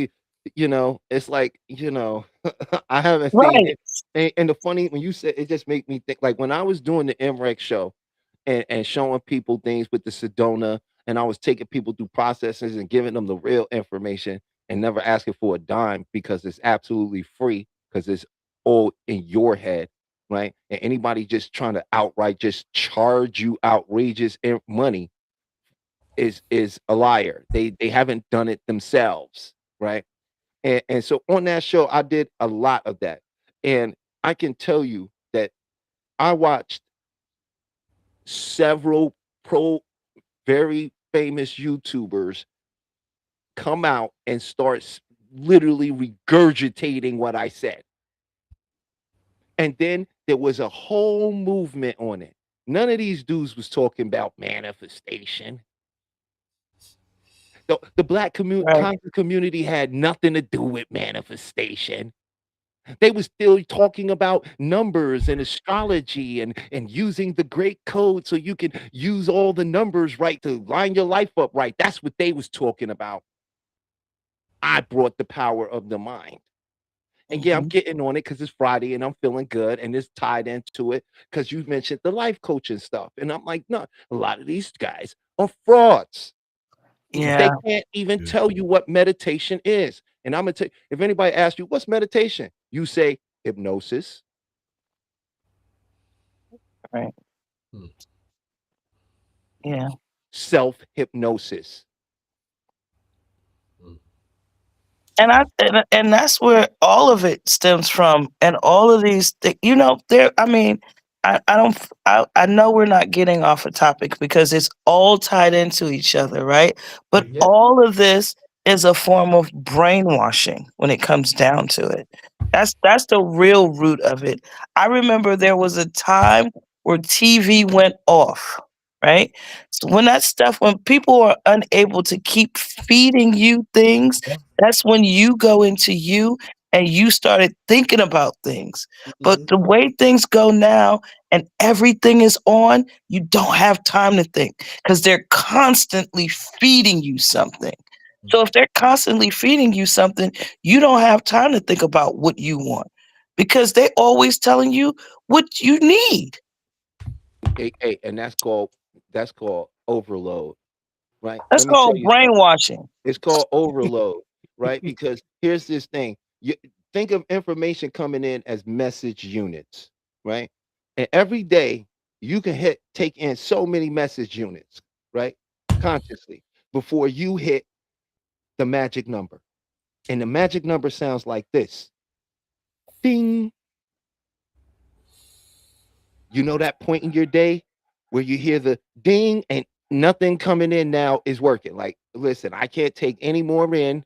It's like, I haven't seen Right. it. And the funny when you said it just made me think like when I was doing the MREX show and showing people things with the Sedona, and I was taking people through processes and giving them the real information and never asking for a dime because it's absolutely free because it's all in your head, right? And anybody just trying to outright just charge you outrageous money is a liar. They haven't done it themselves, right? And so on that show, I did a lot of that. And I can tell you that I watched several very famous YouTubers come out and start literally regurgitating what I said. And then there was a whole movement on it. None of these dudes was talking about manifestation. The black Right. conscious community had nothing to do with manifestation. They were still talking about numbers and astrology and using the great code so you can use all the numbers right to line your life up right. That's what they was talking about. I brought the power of the mind. And yeah, I'm Mhm. getting on it because it's Friday and I'm feeling good and it's tied into it because you mentioned the life coaching stuff. And I'm like, no, a lot of these guys are frauds. Yeah. They can't even Yeah. tell you what meditation is. And I'm gonna tell you, if anybody asks you what's meditation, you say hypnosis, Right. Hmm. Yeah. self-hypnosis. Hmm. And that's where all of it stems from, and all of these you know, there I mean, I don't I know we're not getting off a topic because it's all tied into each other, right? But Yeah. all of this is a form of brainwashing when it comes down to it. That's the real root of it. I remember there was a time where TV went off, right? So when people are unable to keep feeding you things, that's when you go into you and you started thinking about things. But Mhm. the way things go now and everything is on, you don't have time to think because they're constantly feeding you something. So if they're constantly feeding you something, you don't have time to think about what you want because they're always telling you what you need. Hey, and that's called overload, right? That's Let me tell called you something. brainwashing. It's called overload, right? Because here's this thing. You think of information coming in as message units, right? And every day you can take in so many message units, right? Consciously before you hit the magic number. And the magic number sounds like this. Ding. You know that point in your day where you hear the ding and nothing coming in now is working. Like, listen, I can't take any more in.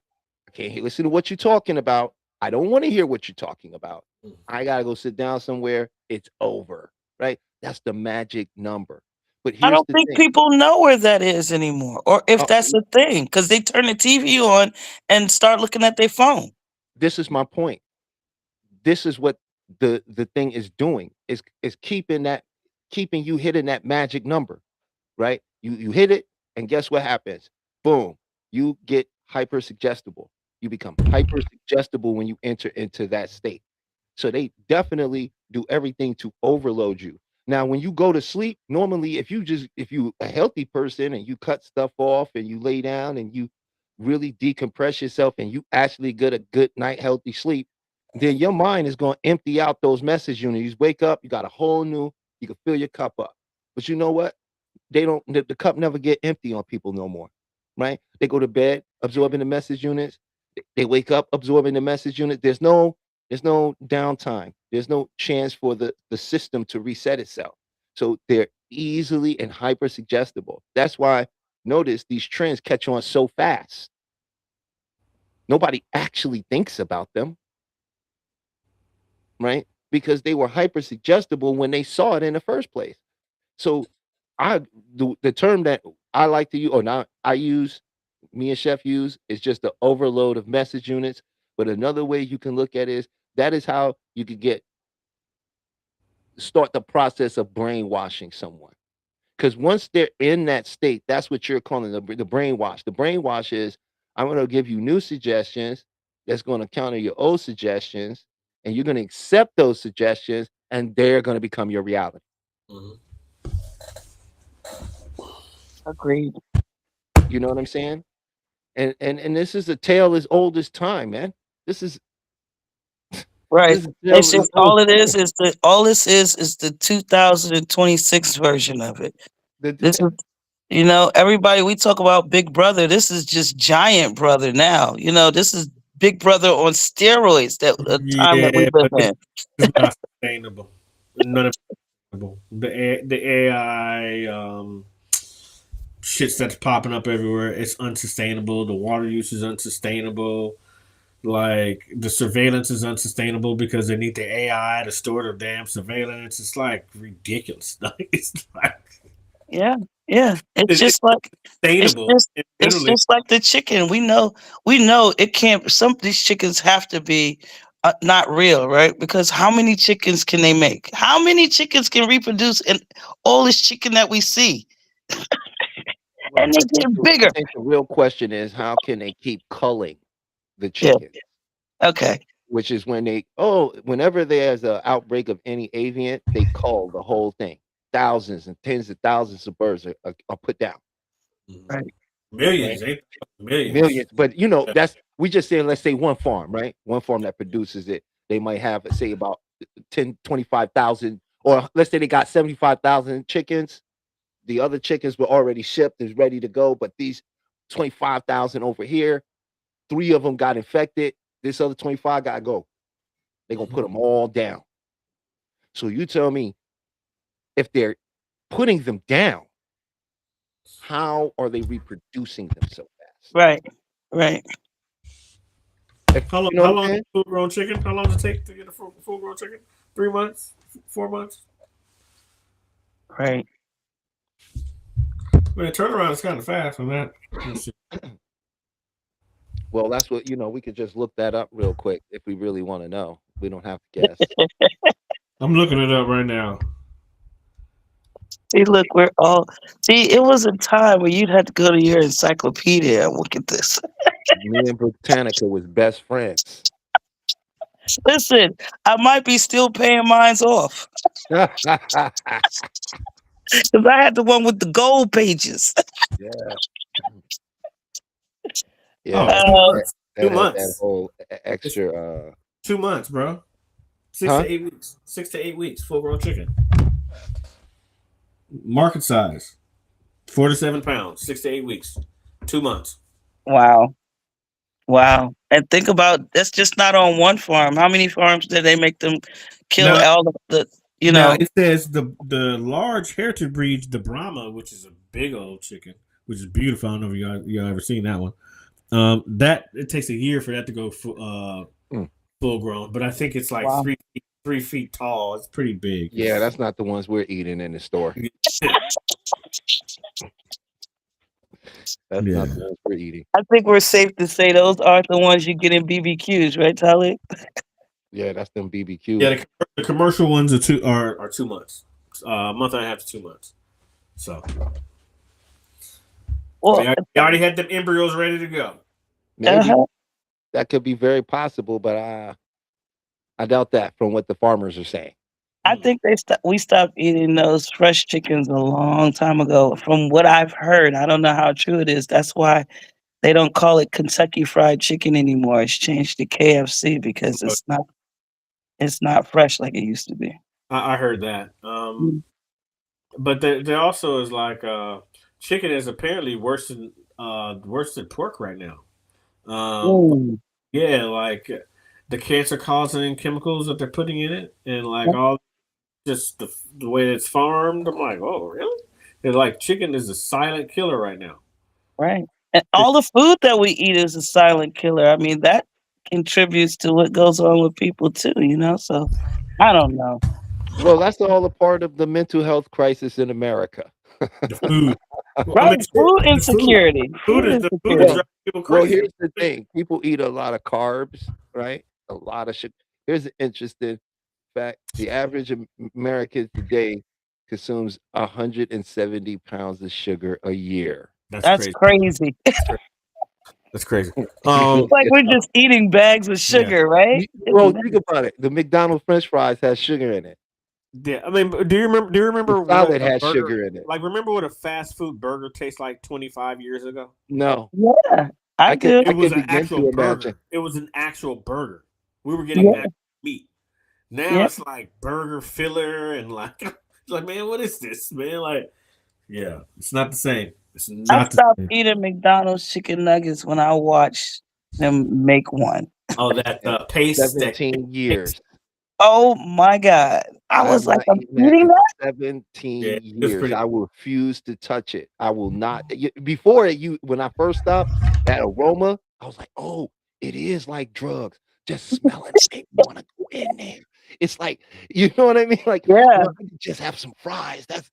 I can't listen to what you're talking about. I don't want to hear what you're talking about. I gotta go sit down somewhere. It's over. Right? That's the magic number. But I here's don't the think thing. people know where that is anymore, or if Uh, that's a thing, because they turn the TV on and start looking at their phone. this is my point. This is what the thing is doing. Is keeping you hitting that magic number. Right? You hit it, and guess what happens? Boom, you get hyper suggestible. You become hyper suggestible when you enter into that state. So they definitely do everything to overload you. Now, when you go to sleep, normally if you a healthy person and you cut stuff off and you lay down and you really decompress yourself and you actually get a good night healthy sleep, then your mind is going to empty out those message units. You wake up, you got a whole new, you can fill your cup up. But you know what? They don't the cup never get empty on people no more, right? They go to bed absorbing the message units. They wake up absorbing the message unit. There's no downtime. There's no chance for the system to reset itself. So they're easily and hyper suggestible. That's why notice these trends catch on so fast. Nobody actually thinks about them. right? Because they were hyper suggestible when they saw it in the first place. So the term that I like to use, or not I use, me and Chef use, is just the overload of message units. But another way you can look at it is that is how you could start the process of brainwashing someone. Because once they're in that state, that's what you're calling the brainwash. The brainwash is, I'm going to give you new suggestions that's going to counter your old suggestions, and you're going to accept those suggestions, and they're going to become your reality. Mhm. Agreed. You know what I'm saying? And this is a tale as old as time, man. This is Right. this is a tale It's as just old all it as is the all this is the 2026 version of it. This time. is, you know, everybody, we talk about Big Brother. This is just Giant Brother now. You know, this is Big Brother on steroids. That the time that we Yeah, live but in. it's not sustainable. None of it is sustainable. The AI shits that's popping up everywhere. It's unsustainable. The water use is unsustainable. Like the surveillance is unsustainable because they need the AI to store the damn surveillance. It's like ridiculous. It's like Yeah, yeah. It's it's just like it's sustainable. just It's it's literally just like the chicken. We know it can't. Some of these chickens have to be not real, right? Because how many chickens can they make? How many chickens can reproduce in all this chicken that we see? Well, And they get I bigger. think the real question is how can they keep culling the Yeah. chicken? Okay. Which is when whenever there's an outbreak of any avian, they cull the whole thing. Thousands and tens of thousands of birds are put down, Right. millions, right? ain't millions. Millions. But we just saying, let's say one farm, right? One farm that produces it, they might have, say, about 10, 25,000, or let's say they got 75,000 chickens. The other chickens were already shipped, is ready to go, but these 25,000 over here, 3 of them got infected. This other 25 got to go. They're going to put them all down. So you tell me, if they're putting them down, how are they reproducing them so fast? Right. Right. How long? You know How what I'm long is saying? full grown chicken? How long does it take to get a full grown chicken? 3 months? 4 months? Right. I mean, turnaround is kind of fast on that. Well, that's what, we could just look that up real quick if we really want to know. We don't have to guess. I'm looking it up right now. See, look, we're all see. It was a time where you'd have to go to your encyclopedia and look at this. Me and Britannica was best friends. Listen, I might be still paying mines off Yeah. because I had the one with the gold pages. Yeah, Oh, that, 2 months. that Two had that months. whole It's extra 2 months, bro. 6 huh? to 8 weeks. 6 to 8 weeks. Full grown chicken. Market size: 4 to 7 pounds. 6 to 8 weeks. 2 months. Wow, wow! And think about that's just not on one farm. How many farms did they make them kill Now, all of the? You now know, it says the large heritage breeds, the Brahma, which is a big old chicken, which is beautiful. I don't know if y'all ever seen that one. That it takes a year for that to go full grown, but I think it's like wow. 3 feet tall. It's pretty big. Yeah, that's not the ones we're eating in the store. That's not Yeah. the ones we're eating. I think we're safe to say those aren't the ones you get in BBQs, right, Tali? Yeah, that's them Yeah, BBQs. the commercial ones are 2 months, a month and a half to 2 months. So Well, they already had them embryos ready to go. Maybe uh-huh. that could be very possible, but I doubt that from what the farmers are saying. I think we stopped eating those fresh chickens a long time ago. From what I've heard, I don't know how true it is. That's why they don't call it Kentucky Fried Chicken anymore. It's changed to KFC because it's not fresh like it used to be. I heard that. Mm. But there also is like chicken is apparently worse than pork right now. Mm. Yeah, like the cancer causing chemicals that they're putting in it, and like all just the way it's farmed. I'm like, oh really? It's like chicken is a silent killer right now. Right. And all the food that we eat is a silent killer. I mean, that contributes to what goes on with people too, you know? So I don't know. Well, that's all a part of the mental health crisis in America. The food. Well, I Right? mean, shit, Food the food. insecurity. Food is the food is Well, Insecurity. driving people well, crazy. here's the thing: people eat a lot of carbs, right? A lot of sugar. Here's an interesting fact: the average American today consumes 170 pounds of sugar a year. That's That's crazy. crazy. That's crazy. It's like we're just eating bags of sugar, right? Well, think about it. The McDonald's French fries has sugar in it. Yeah, I mean, do you remember The what salad a has burger, sugar in it. like remember what a fast food burger tastes like 25 years ago? No, Yeah, I do. It was can an begin actual to burger. imagine. It was an actual burger. We were getting Yeah, actual meat. Now yeah. it's like burger filler and like it's like, man, what is this, man? Like, yeah, it's not the same. It's I not the stopped same. eating McDonald's chicken nuggets when I watched them make one. Oh, that paste that 17 years. Oh my God. I I have was like, not I'm eaten that eating in that? 17 yeah, it's years. pretty. I will refuse to touch it. I will not. Before you, when I first stopped, that aroma, I was like, oh, it is like drugs. Just smell it, make me want to go in there. It's like, you know what I mean? Like, Yeah. I could just have some fries. That's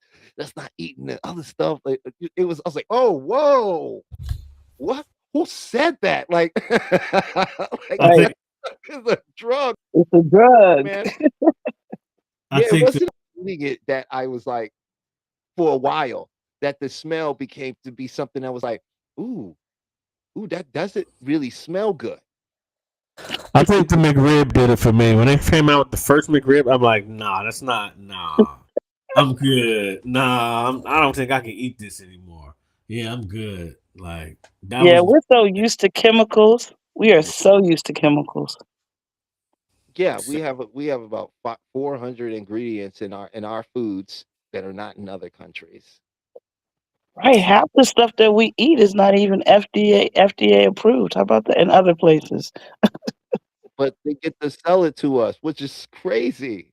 not eating the other stuff. Like, it was. I was like, oh, whoa, what? Who said that? Like, like I think it's a drug, It's a drug. man. I Yeah, it think wasn't eating it that I was like for a while that the smell became to be something that was like, ooh, that doesn't really smell good. I think the McRib did it for me. When they came out with the first McRib, I'm like, nah, that's not. Nah, I'm good. Nah, I don't think I can eat this anymore. Yeah, I'm good. Like that Yeah, was. we're so used to chemicals. We are so used to chemicals. Yeah, we have about 400 ingredients in our foods that are not in other countries, Right. Half the stuff that we eat is not even FDA approved. How about that in other places? but they get to sell it to us, which is crazy,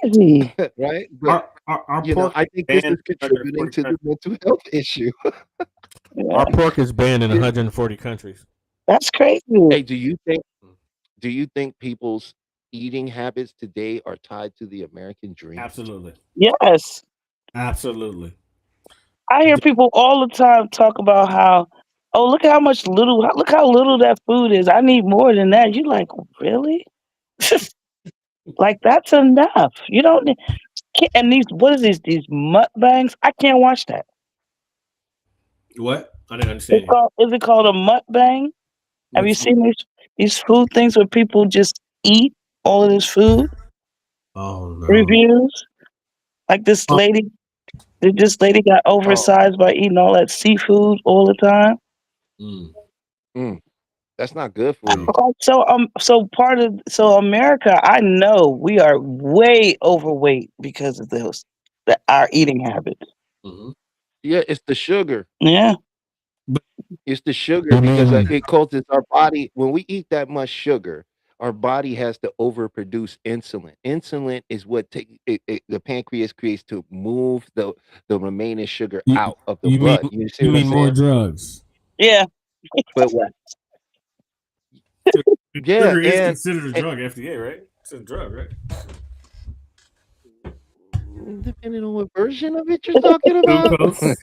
Crazy. right? But our you know, pork I is think this banned is in contributing 140 to the countries. mental health issue. Yeah. Our pork is banned in 140 countries. That's crazy. Hey, do you think people's eating habits today are tied to the American dream? Absolutely, Yes. absolutely. I hear people all the time talk about how, oh, look how little that food is. I need more than that. You like, really? Like that's enough. You don't need, and these what is these mukbangs? I can't watch that. What? I didn't It's understand you. called is it called a mukbang? Have you What's seen these food things where people just eat all of this food oh no. reviews? Like this lady got Oh, oversized by eating all that seafood all the time. Mm. that's not good for you. So America, I know we are way overweight because of our eating habits. Mm-hmm. Yeah, it's the sugar. Yeah. It's the sugar I because mean, it causes our body when we eat that much sugar, our body has to overproduce insulin. Insulin is what the pancreas creates to move the remaining sugar you, out of the you mean blood. You see you what I'm mean more saying? drugs? Yeah. But what? Yeah, Sugar is considered a drug, FDA, right? It's a drug, right? depending on what version of it you're talking about. Glucose,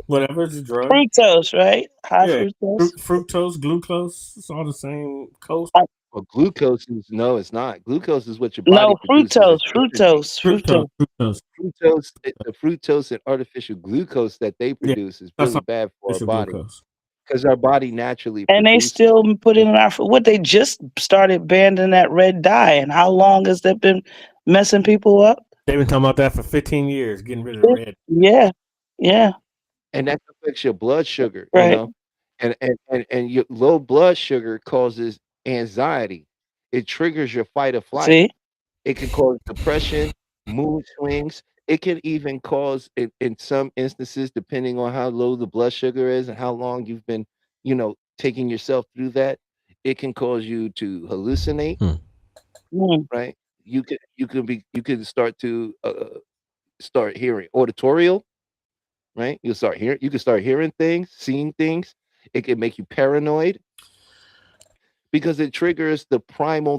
whatever, it's a drug. Fructose, right? High Yeah, fructose. fructose, glucose, it's all the same coast. Well, glucose is no, it's not. Glucose is what your body No, produces as energy. Fructose. The fructose and artificial glucose that they Yeah, produce is that's really bad for our artificial body glucose. because our body naturally And they produces still it. put it in our food. What they just started banning that red dye, and how long has that been messing people up? They've been talking about that for 15 years, getting rid of the red. Yeah, yeah, And that affects your blood sugar, you right. know, and your low blood sugar causes anxiety. It triggers your fight or flight. See, It can cause depression, mood swings. It can even cause, in some instances, depending on how low the blood sugar is and how long you've been, taking yourself through that, it can cause you to hallucinate, Mm, right? You can start to start hearing auditorial, right? You can start hearing things, seeing things. It can make you paranoid because it triggers the primal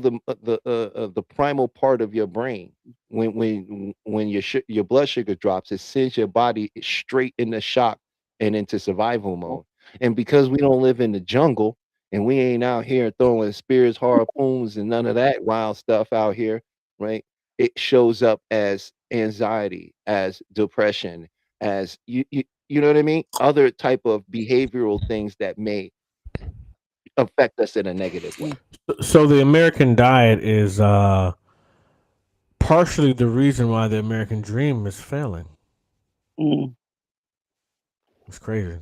part of your brain. When your blood sugar drops, it sends your body straight into shock and into survival mode. And because we don't live in the jungle and we ain't out here throwing spears, harpoons, and none of that wild stuff out here, right? It shows up as anxiety, as depression, as you know what I mean? Other type of behavioral things that may affect us in a negative way. So the American diet is partially the reason why the American dream is failing. Mm. It's crazy.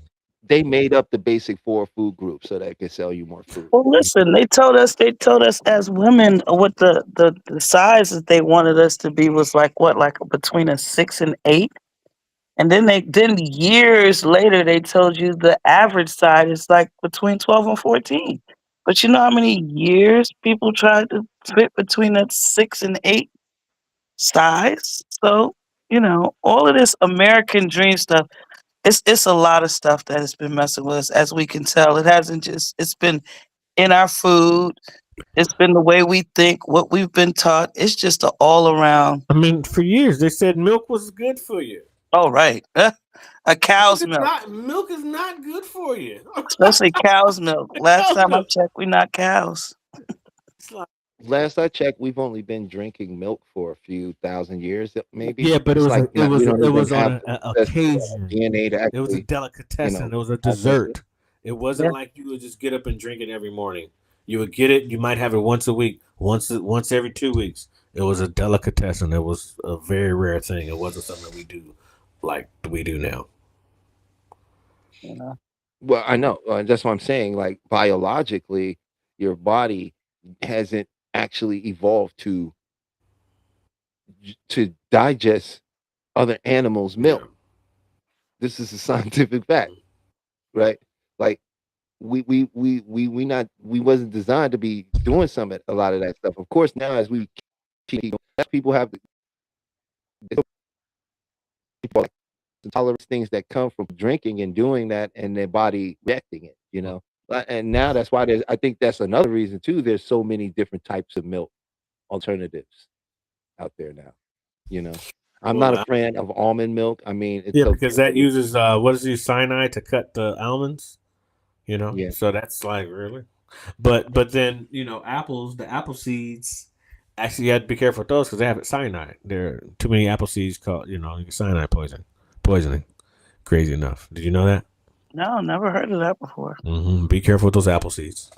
They made up the basic 4 food groups so they can sell you more food. Well, listen, they told us as women what the size that they wanted us to be was like between a 6 and 8. And then years later they told you the average size is like between 12 and 14. But you know how many years people tried to fit between that 6 and 8 size? So, all of this American dream stuff, it's a lot of stuff that has been messing with us, as we can tell. It hasn't just it's been in our food. It's been the way we think, what we've been taught. It's just an all around. I mean, for years they said milk was good for you. Oh, right. A cow's milk. Milk is not good for you. Especially cow's milk. Last time I checked, we're not cows. Last I checked, we've only been drinking milk for a few thousand years, maybe. Yeah, but it was like it we don't even was on have an the occasion. DNA to It was a actually, delicatessen. know, It was a have it. dessert. It wasn't Yeah. like you would just get up and drink it every morning. You would get it. You might have it once a week, once every 2 weeks. It was a delicatessen. It was a very rare thing. It wasn't something we do like we do now. Well, I know. That's what I'm saying. Like biologically, your body hasn't actually evolved to digest other animals' milk. This is a scientific fact, right? Like we wasn't designed to be doing a lot of that stuff. Of course, now as we keep people have tolerance things that come from drinking and doing that, and their body reacting it. And now that's why I think that's another reason too. There's so many different types of milk alternatives out there now. I'm not a fan of almond milk. I mean, it's Yeah, so because that uses what is it, cyanide to cut the almonds. Yeah. So that's like really, but then apples, the apple seeds. Actually, you have to be careful with those because they have cyanide. There are too many apple seeds called cyanide poisoning. Crazy enough. Did you know that? No, never heard of that before. Be careful with those apple seeds.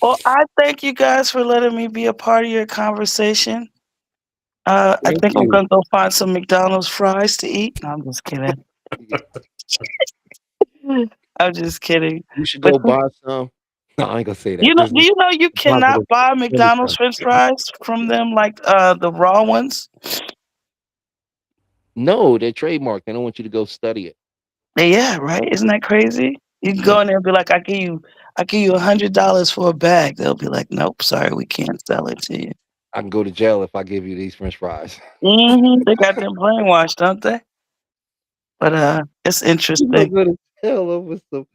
Well, I thank you guys for letting me be a part of your conversation. I Thank think I'm you. gonna go find some McDonald's fries to eat. No, I'm just kidding. I'm just kidding. You should But go buy some. No, I ain't gonna say that. do This is you know you cannot positive. buy McDonald's French fries from them like the raw ones? No, they're trademarked. They don't want you to go study it. Yeah, right. Isn't that crazy? You can go in there and be like, I give you $100 for a bag. They'll be like, nope, sorry, we can't sell it to you. I can go to jail if I give you these French fries. They got them brainwashed, don't they? But it's interesting. Go to jail over some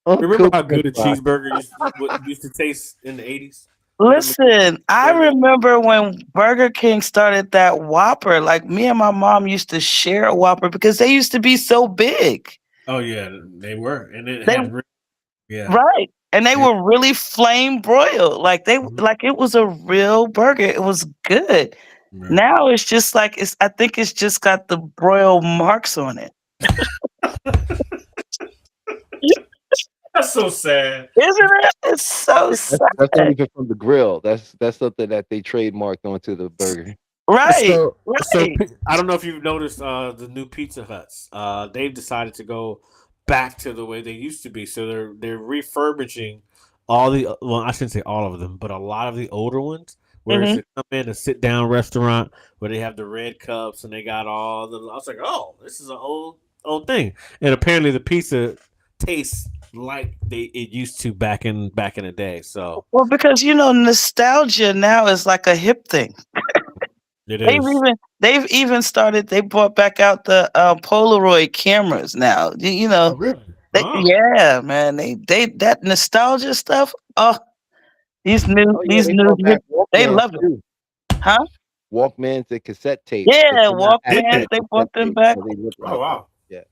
Remember uncooked how good a French fries. cheeseburger used to taste in the 80s? Listen, I remember when Burger King started that Whopper. Like me and my mom used to share a Whopper because they used to be so big. Oh yeah, they were, and it They- had yeah. Right. And they Yeah. were really flame broiled. Like like it was a real burger. It was good. Right. Now it's just like I think it's just got the broil marks on it. That's so sad. Isn't it? It's so sad. That's not even from the grill. That's something that they trademarked onto the burger. Right. So right. I don't know if you've noticed the new Pizza Huts. They've decided to go back to the way they used to be. So they're refurbishing all the I shouldn't say all of them, but a lot of the older ones. Where it's a come in a sit down restaurant where they have the red cups and they got all the. I was like, oh, this is an old thing, and apparently the pizza tastes like it used to back in the day. So Well, because nostalgia now is like a hip thing. it is. They've even started. They brought back out the Polaroid cameras now. Oh, really? Oh. Yeah, man. They that nostalgia stuff. Oh, these new Oh yeah, they brought back they Walkmans love it, too. huh? Walkmans and cassette tapes, but Yeah, they're not Did Walkmans. they? actual They cassette brought them tapes, back. but they look Oh like them. wow. Yeah,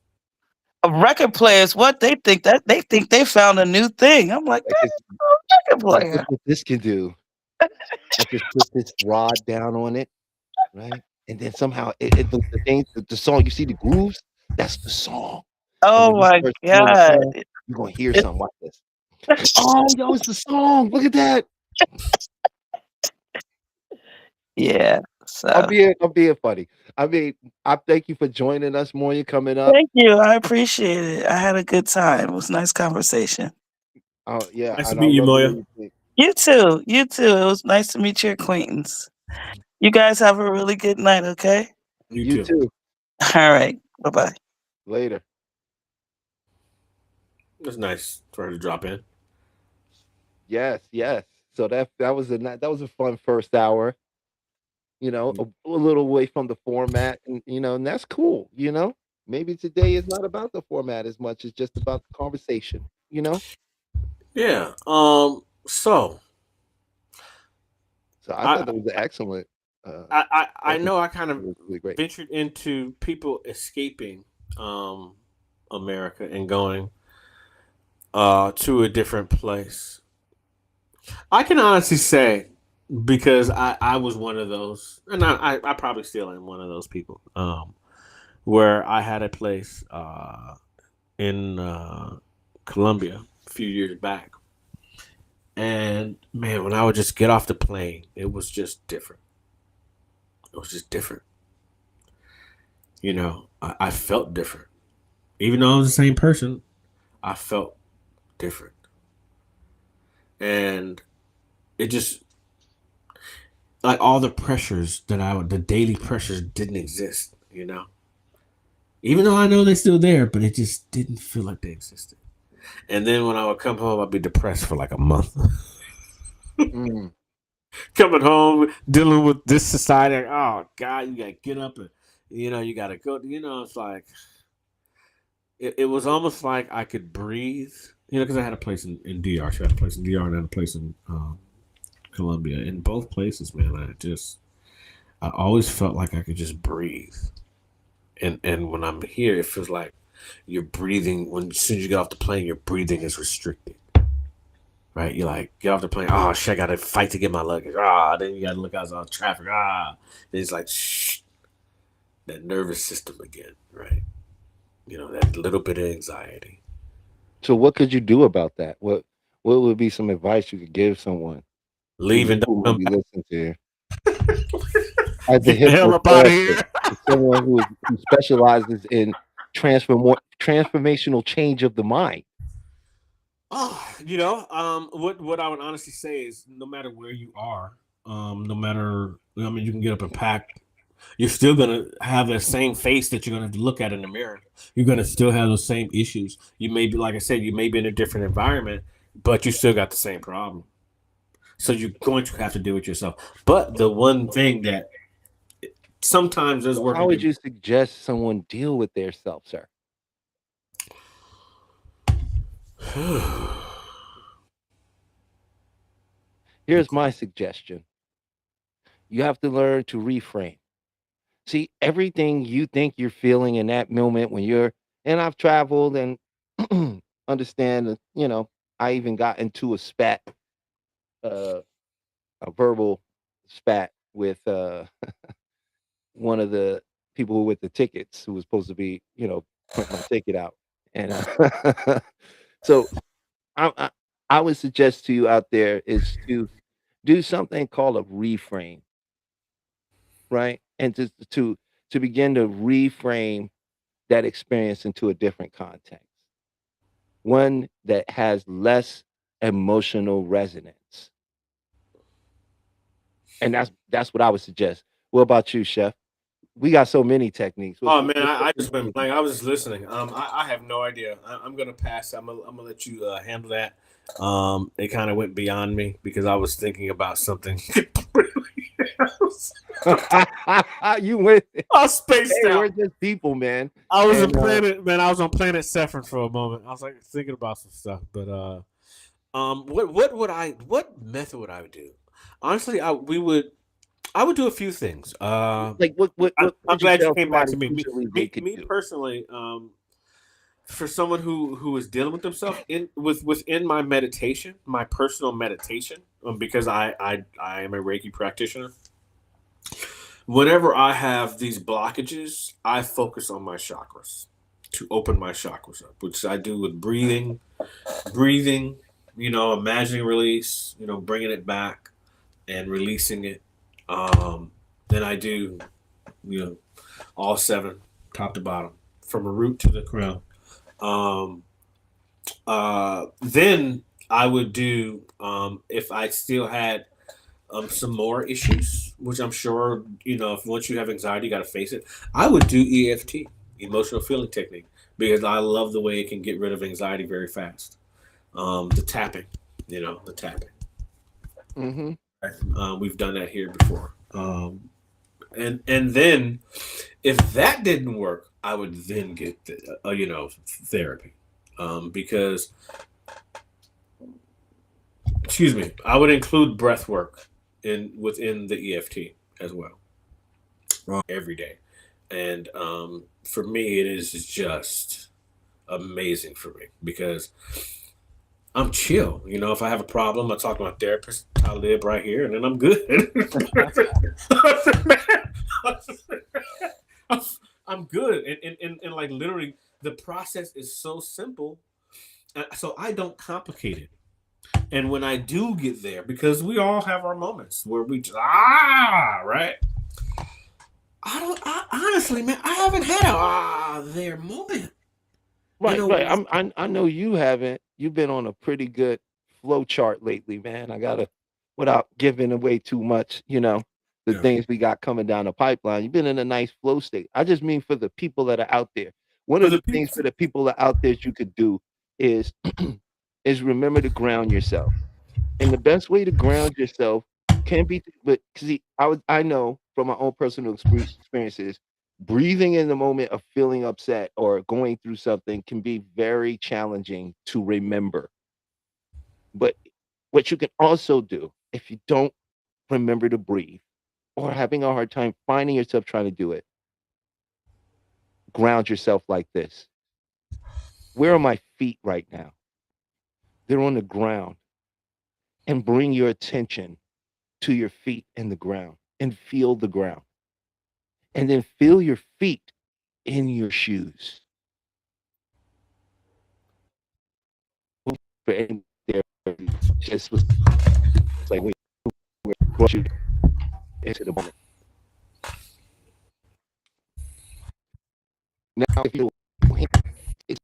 Record players. What they think they found a new thing. I'm like, like that's it's a record like look player. what this can do. I just put this rod down on it, right? And then somehow the thing, the song, you see the grooves? That's the song. And Oh when you my start singing the god. song, you're gonna hear something like this. Oh, yo, it's the song. Look at that. Yeah. I'm So being funny. I mean, I thank you for joining us, Moya, coming up. thank you. I appreciate it. I had a good time. It was a nice conversation. Oh yeah, Nice to and I meet you, love the way Moya. you think. You too. You too. It was nice to meet your acquaintance. You guys have a really good night, okay? You You too. too. All right. Bye-bye. Later. It's nice for her to drop in. Yes, yes. So that was that was a fun first hour. You know, a little away from the format, and and that's cool. Maybe today is not about the format as much as just about the conversation. Yeah. So So I thought I that was excellent. I It know I kind of was really great. ventured into people escaping America and going to a different place. I can honestly say, because I was one of those, and I probably still am one of those people, where I had a place in Colombia a few years back. And man, when I would just get off the plane, it was just different. It was just different. I felt different. Even though I was the same person, I felt different. And it just, like all the pressures the daily pressures didn't exist. Even though I know they're still there, but it just didn't feel like they existed. And then when I would come home, I'd be depressed for like a month. Mm. Coming home, dealing with this society. Like, oh God, you gotta get up and you gotta go. It's like it was almost like I could breathe. Because I had a place in DR. So I had a place in DR and I had a place in Colombia. In both places, man, I always felt like I could just breathe. And when I'm here, it feels like you're breathing. As soon as you get off the plane, your breathing is restricted. Right? You like get off the plane. Oh shit! I gotta fight to get my luggage. Then you gotta look outside traffic. Then it's like shh, that nervous system again. Right? That little bit of anxiety. So what could you do about that? What would be some advice you could give someone Leave and who don't might come be back. listening to you? As a Get the hell up out of here. hypnotherapist, someone who specializes in transformational change of the mind. What I would honestly say is no matter where you are, no matter you can get up and pack, you're still gonna have that same face that you're gonna have to look at in the mirror. You're gonna still have those same issues. You may be, like I said, you may be in a different environment, but you still got the same problem. So you're going to have to deal with yourself. But the one thing that sometimes does work. How would you suggest someone deal with their self, sir? Here's my suggestion. You have to learn to reframe. See, everything you think you're feeling in that moment and I've traveled and understand that, I even got into a spat, a verbal spat with one of the people who with the tickets who was supposed to be, print my ticket out. And so I I would suggest to you out there is to do something called a reframe, right? And to begin to reframe that experience into a different context, one that has less emotional resonance. And that's what I would suggest. What about you, Chef? We got so many techniques. Oh man, I just went blank. I was just listening. I have no idea. I'm gonna pass. I'm gonna let you handle that. It kind of went beyond me because I was thinking about something. You went. I spaced Hey, out. we're just people, man. I was And, on planet, man. I was on planet Saffron for a moment. I was like thinking about some stuff, but what method would I do? Honestly, I would do a few things. like, what I'm would you glad you tell came back somebody to me. usually they could Me do? personally, for someone who is dealing with themselves within my meditation, my personal meditation, because I am a Reiki practitioner. Whenever I have these blockages, I focus on my chakras to open my chakras up, which I do with breathing, imagining release, bringing it back and releasing it. Then I do, you know, all seven, top to bottom, from a root to the crown. Um, then I would do, if I still had some more issues, which I'm sure, if once you have anxiety, you got to face it. I would do EFT, emotional feeling technique, because I love the way it can get rid of anxiety very fast. The tapping, the tapping. Mm-hmm. We've done that here before. And then if that didn't work, I would then get therapy, because excuse me, I would include breath work within the EFT as well, every day. And for me, it is just amazing for me because I'm chill. If I have a problem, I talk to my therapist. I live right here, and then I'm good. I'm good, and like literally, the process is so simple, so I don't complicate it. And when I do get there, because we all have our moments where we just right. Honestly, man, I haven't had a there moment. Right, right. I know you haven't. You've been on a pretty good flow chart lately, man. I gotta, without giving away too much, the Yeah. things we got coming down the pipeline. You've been in a nice flow state. I just mean for the people that are out there. One For of the the things people, for the people that are out there you could do is is remember to ground yourself. And the best way to ground yourself can be, but see, I know from my own personal experiences, breathing in the moment of feeling upset or going through something can be very challenging to remember. But what you can also do if you don't remember to breathe or having a hard time finding yourself trying to do it, ground yourself like this. Where are my feet right now? They're on the ground. And bring your attention to your feet in the ground and feel the ground. And then feel your feet in your shoes. For any there, just was like we brought you into the moment. Now, if you it's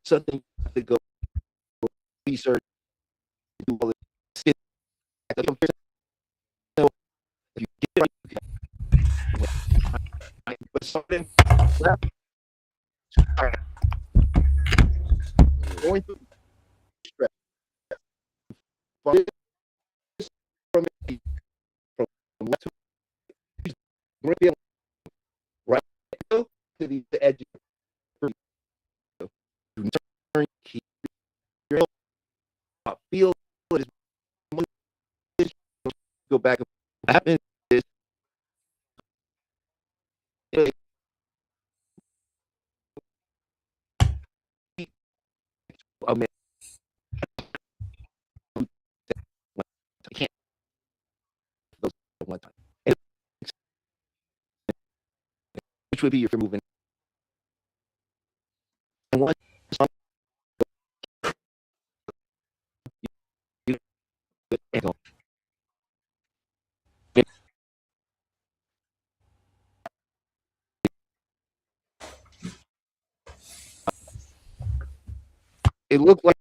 something to go research, do all this. So if you get right, but something going through stress from from left to right to the edge. Turn, keep your feel it is go back. What happens is a man can't those one time. Which would be if you're moving. And one you it looked like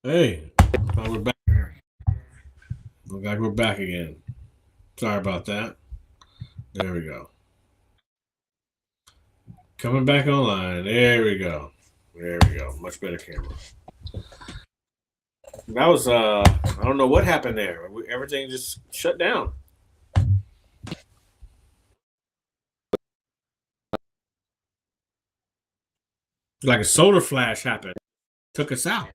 Hey, we're back. Look like we're back again. Sorry about that. There we go. Coming back online. There we go. There we go. Much better camera. That was I don't know what happened there. Everything just shut down. Like a solar flash happened. Took us out.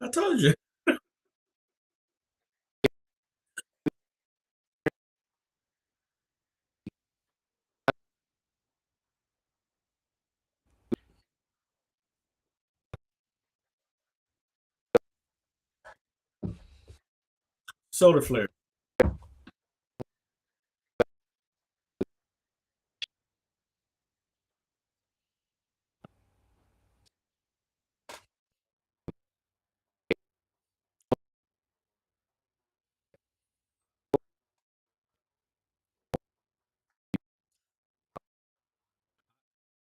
I told you. Solar flare.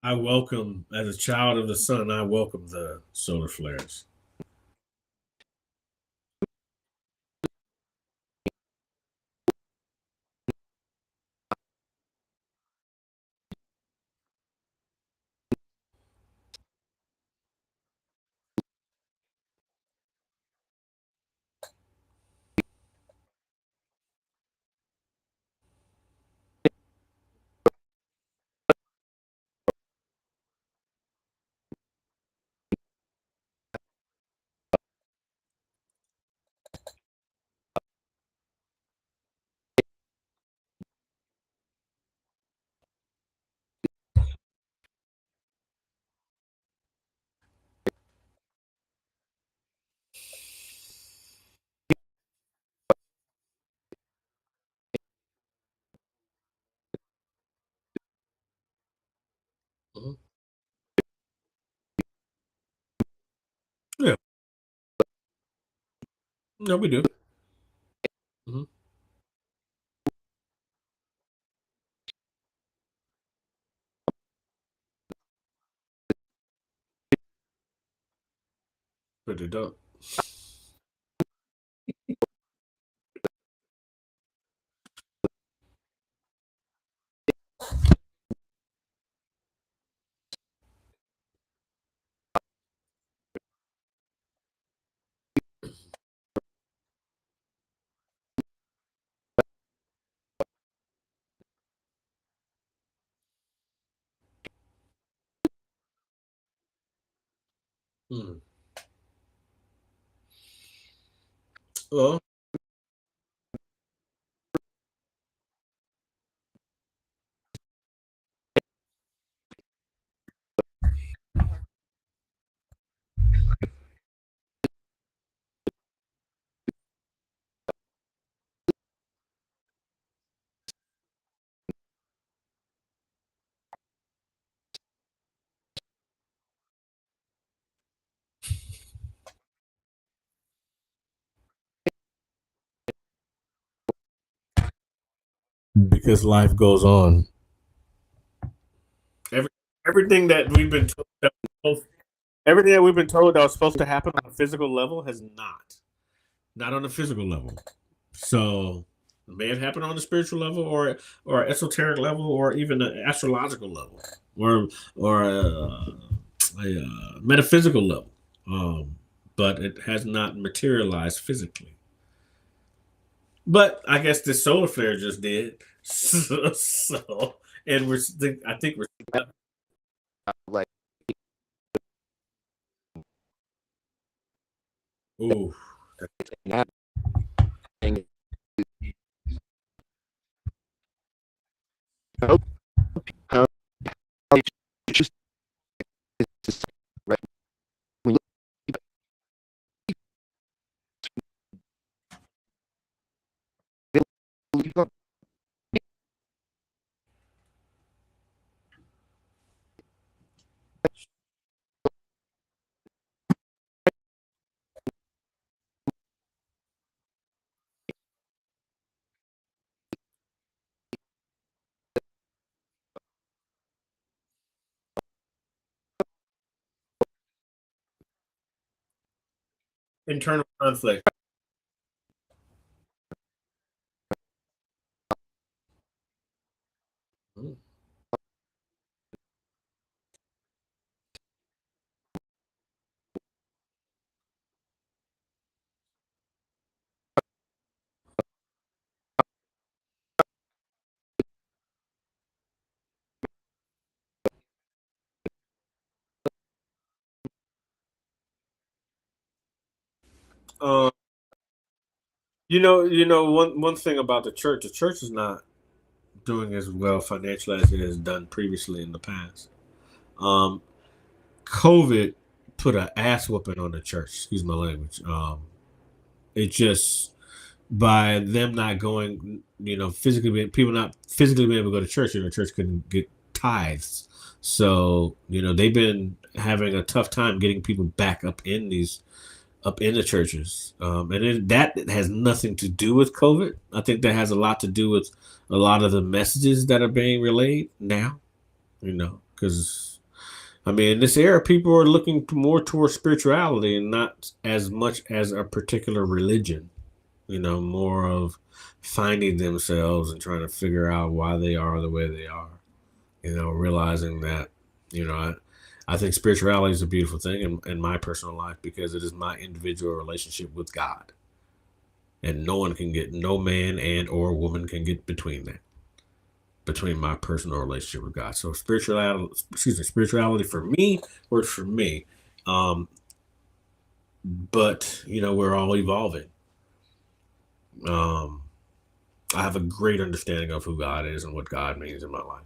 I welcome, as a child of the sun, I welcome the solar flares. Mhm. Yeah, no, we do. Mhm. But they don't. Hmm. Well, because life goes on. Everything that we've been told everything that we've been told that was supposed to happen on a physical level has not on the physical level. So it may have happened on the spiritual level or esoteric level or even an astrological level or a metaphysical level. But it has not materialized physically. But I guess the solar flare just did. So and I think we're Like, ooh. now, and how you choose to say, right? When you Internal conflict. Uh, one thing about the church is not doing as well financially as it has done previously in the past. Um, COVID put an ass whooping on the church. Excuse my language. It just by them not going, people not physically being able to go to church, church couldn't get tithes. So, they've been having a tough time getting people back up in the churches. That has nothing to do with COVID. I think that has a lot to do with a lot of the messages that are being relayed now, because in this era, people are looking more towards spirituality and not as much as a particular religion, more of finding themselves and trying to figure out why they are the way they are, realizing that, I think spirituality is a beautiful thing in my personal life because it is my individual relationship with God. And no man and or woman can get between my personal relationship with God. So spirituality for me works for me. But we're all evolving. I have a great understanding of who God is and what God means in my life.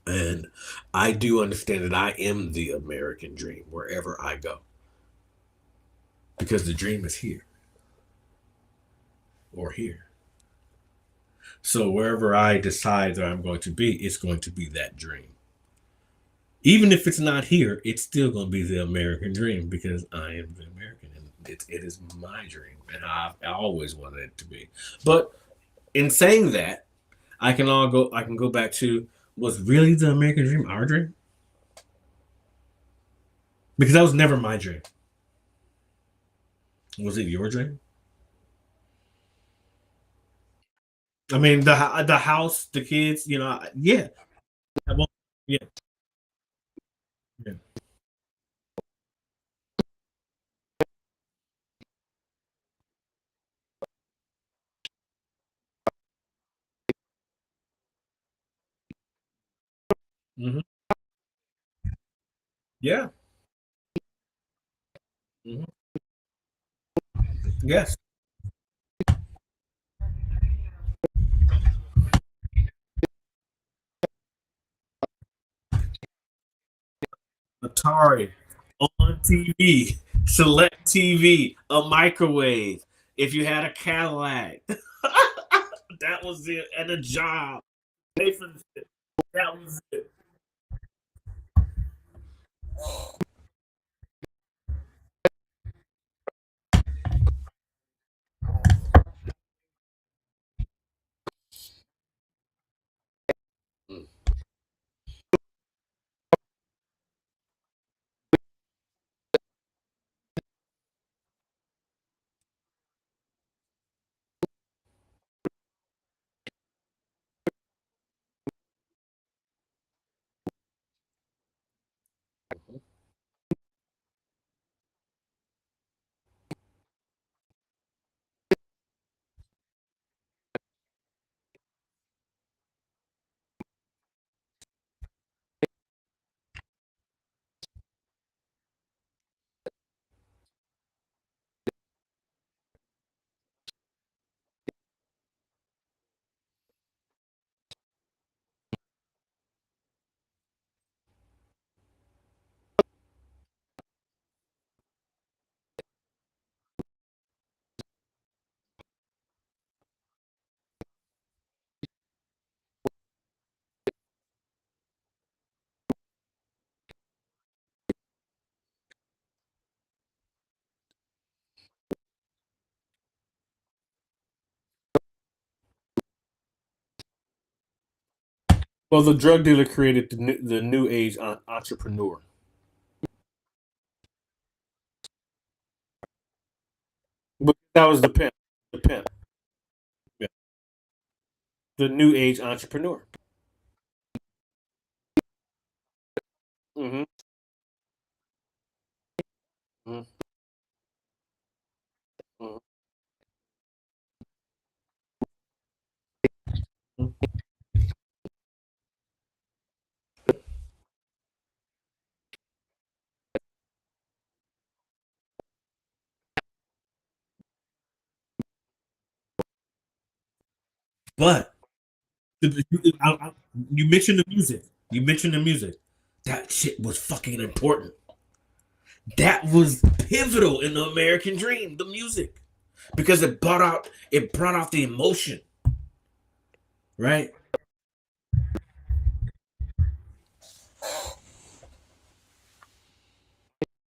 And I do understand that I am the American dream wherever I go. Because the dream is here. Or here. So wherever I decide that I'm going to be, it's going to be that dream. Even if it's not here, it's still going to be the American dream because I am the American and it is my dream. And I always wanted it to be. But in saying that, I can go back to, was really the American dream our dream? Because that was never my dream. Was it your dream? The house, the kids, yeah. Yeah. Yeah. Hmm. Yeah. Hmm. Yes. Atari on TV, select TV, a microwave. If you had a Cadillac, that was it, and a job. Pay for it. That was it. Well, the drug dealer created the new age entrepreneur. But that was the pimp. The pimp. Yeah. The new age entrepreneur. Mm-hmm. Mm-hmm. Mm-hmm. But you mentioned the music. You mentioned the music. That shit was fucking important. That was pivotal in the American dream. The music, because it brought out the emotion, right?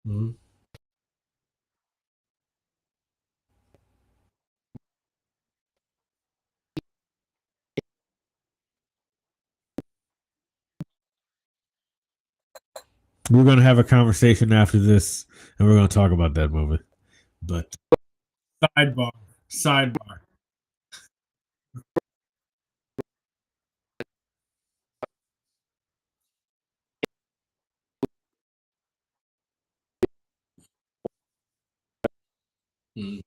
Mhm. We're gonna have a conversation after this, and we're gonna talk about that movie. But sidebar, sidebar. Mm.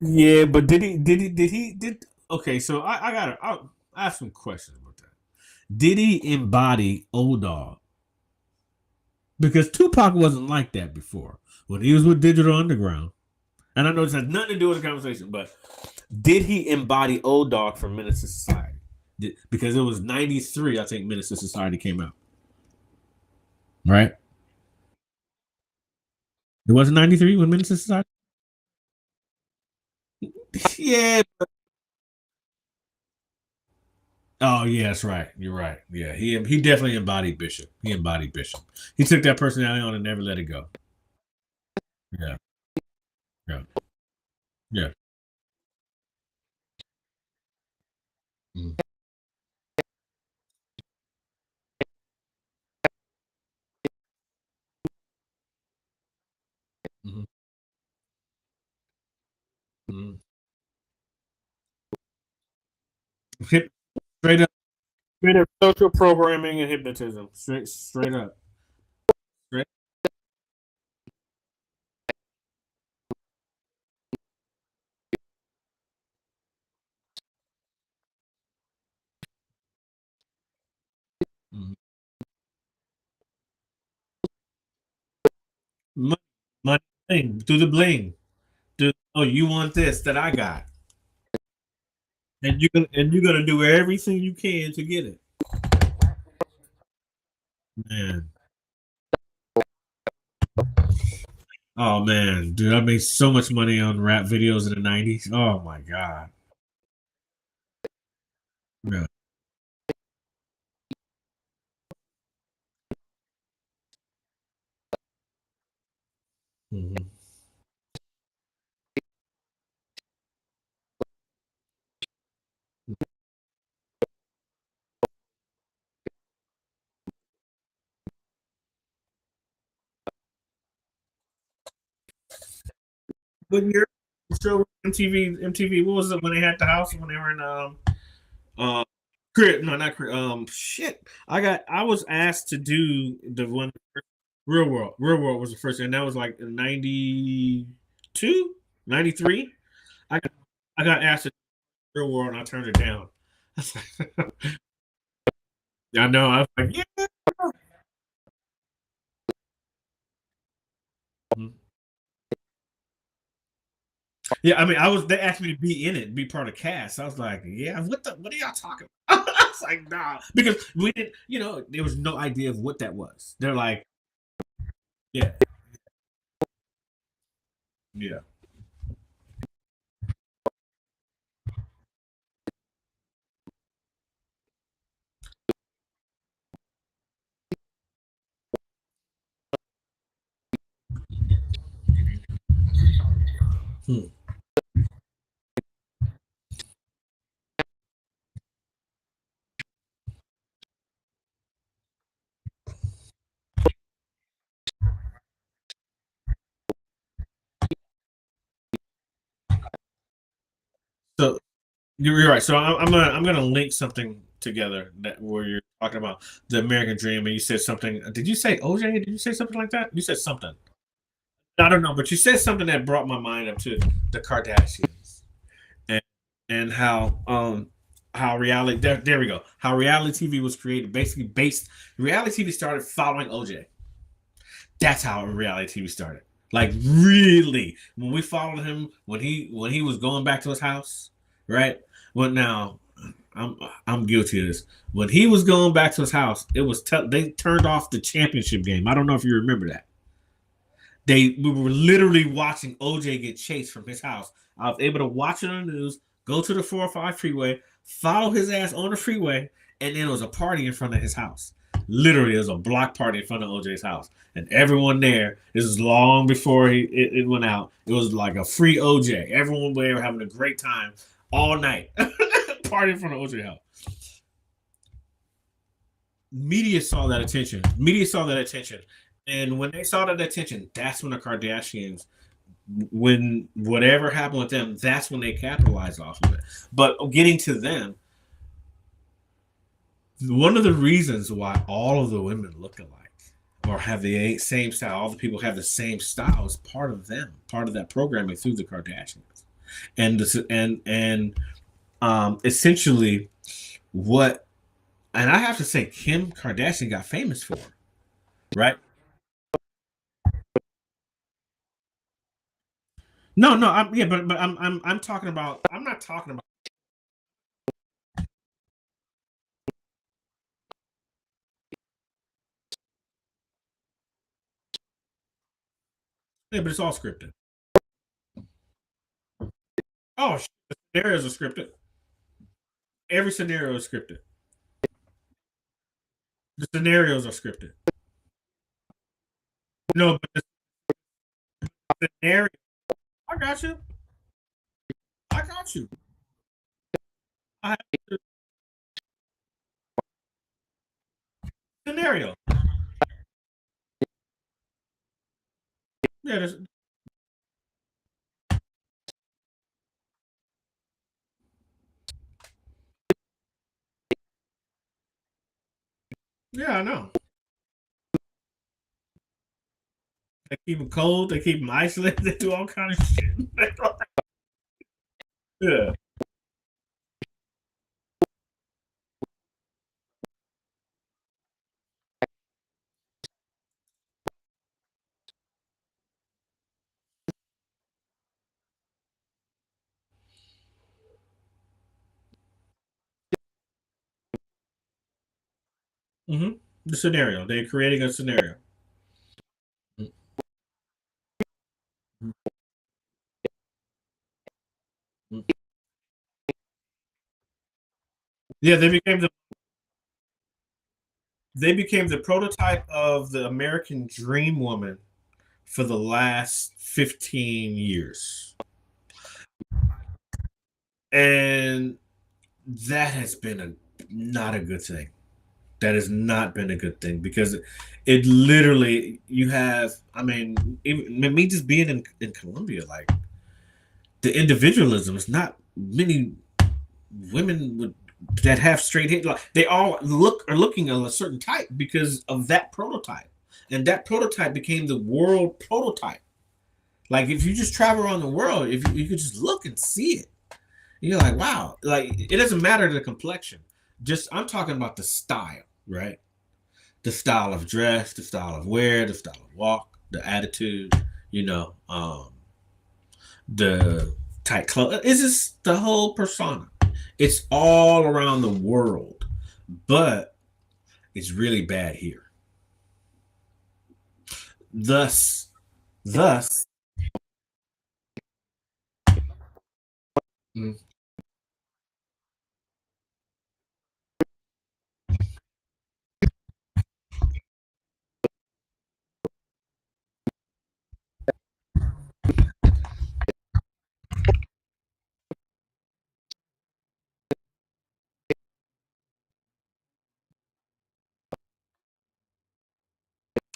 Yeah, but did okay, so I have some questions about that. Did he embody Old Dog? Because Tupac wasn't like that before when he was with Digital Underground. And I know this has nothing to do with the conversation, but did he embody Old Dog from Menace to Society? Because it was 93, I think Menace to Society came out. Right? It wasn't 93 when Menace to Society? Yeah. Oh, yeah, that's right. You're right. Yeah, he definitely embodied Bishop. He embodied Bishop. He took that personality on and never let it go. Yeah, yeah, yeah. Mm-hmm. Mm-hmm. Mm-hmm. Hip, straight up social programming and hypnotism. Straight up. Straight. Mm-hmm. Money, money, bling, do the bling. Oh, you want this that I got, and you're gonna do everything you can to get it, man. Oh man, dude, I made so much money on rap videos in the '90s. Oh my god, yeah. Hmm. When you're show MTV, what was it when they had the house when they were in um crib? No, not crib. Shit. I was asked to do the one Real World. Real World was the first, and that was like in 92, 93. I got I got asked to do Real World and I turned it down. I know. I was like, yeah. Mhm. Yeah, I mean, they asked me to be in it, be part of cast. I was like, yeah, what are y'all talking about? I was like, nah, because we didn't, there was no idea of what that was. They're like, yeah, Yeah. Hmm. So you're right. So I'm gonna link something together that where you're talking about the American Dream, and you said something. Did you say OJ? Did you say something like that? You said something. I don't know, but you said something that brought my mind up to the Kardashians and how reality there we go, how reality TV was created, basically based reality TV started following OJ. That's how reality TV started. Like really, when we followed him when he was going back to his house, right? Well, now I'm guilty of this. When he was going back to his house, it was they turned off the championship game. I don't know if you remember that. We were literally watching OJ get chased from his house. I was able to watch it on the news, go to the 405 freeway, follow his ass on the freeway, and then it was a party in front of his house. Literally, it was a block party in front of OJ's house, and everyone there. This is long before it went out. It was like a free OJ. Everyone there were having a great time all night, party in front of OJ's house. Media saw that attention. And when they saw that attention, that's when the Kardashians, when whatever happened with them, that's when they capitalized off of it. But getting to them, one of the reasons why all of the women look alike or have the same style, all the people have the same style is part of them, part of that programming through the Kardashians. And essentially what, and I have to say, Kim Kardashian got famous for, right? No, no, yeah, but I'm talking about. I'm not talking about. Yeah, but it's all scripted. Oh, the scenarios are scripted. Every scenario is scripted. The scenarios are scripted. No, but the scenario. I got you. I got you. I have the scenario. Yeah, yeah, I know. They keep them cold. They keep them isolated. They do all kind of shit. Yeah. Mm-hmm. The scenario. They're creating a scenario. Mhm. Yeah, they became the prototype of the American dream woman for the last 15 years. And that has been not a good thing. That has not been a good thing because it literally, you have, I mean, even, me just being in Colombia, like the individualism is not many women that have straight hair. Like, they all are looking of a certain type because of that prototype. And that prototype became the world prototype. Like if you just travel around the world, if you could just look and see it, you're like, wow. Like it doesn't matter the complexion. Just I'm talking about the style, right? The style of dress, the style of wear, the style of walk, the attitude, you know, the tight clothes. It's just the whole persona. It's all around the world, but it's really bad here. Thus, thus, Mm.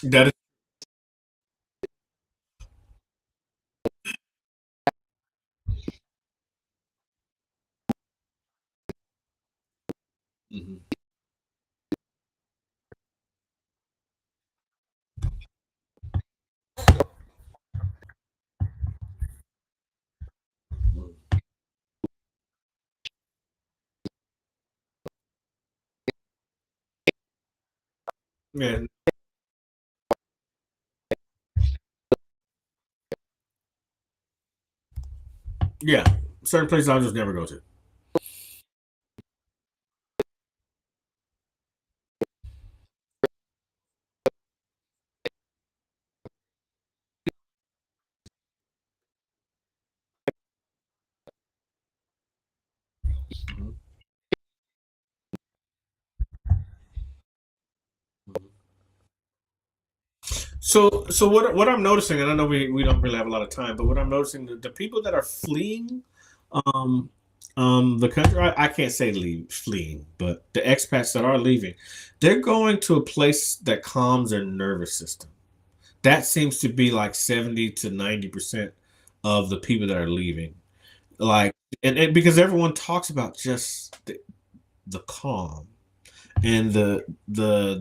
That is. Mhm. Yeah, yeah. Certain places I'll just never go to. Mhm. Mhm. So what I'm noticing, and I know we don't really have a lot of time, but what I'm noticing, the people that are fleeing, um, the country, I can't say fleeing, but the expats that are leaving, they're going to a place that calms their nervous system. That seems to be like 70 to 90% of the people that are leaving. Like, and because everyone talks about just the calm and the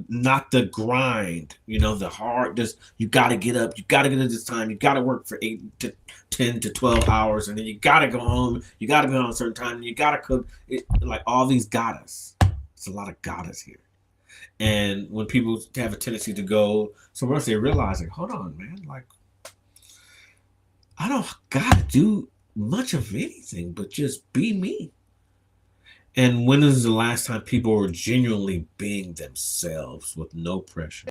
not the grind, the hard, just you got to get up, you got to get at this time, you got to work for 8 to 10 to 12 hours, and then you got to go home, you got to be on a certain time, and you got to cook it, like all these gotta. It's a lot of gotta here. And when people have a tendency to go somewhere else, they realize, like, hold on, man, like I don't gotta do much of anything but just be me. And when is the last time people were genuinely being themselves with no pressure?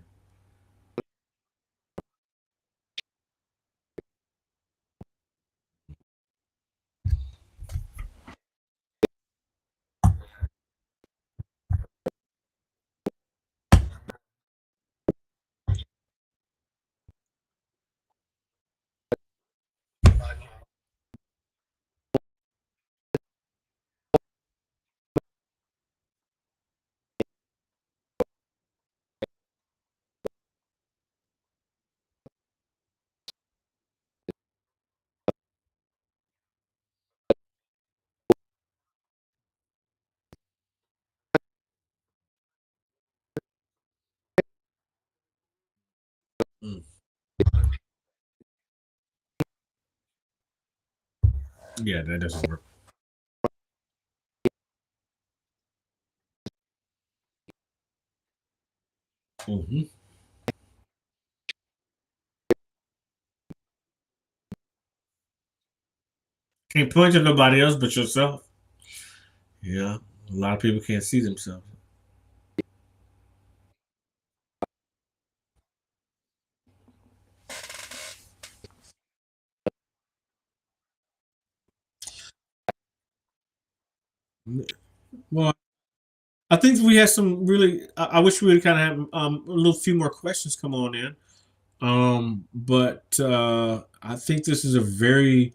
Mm. Yeah, that doesn't work. Hmm. Can't point to nobody else but yourself. Yeah, a lot of people can't see themselves. Well, I think we had some really. I wish we would kind of have a little few more questions come on in. But I think this is a very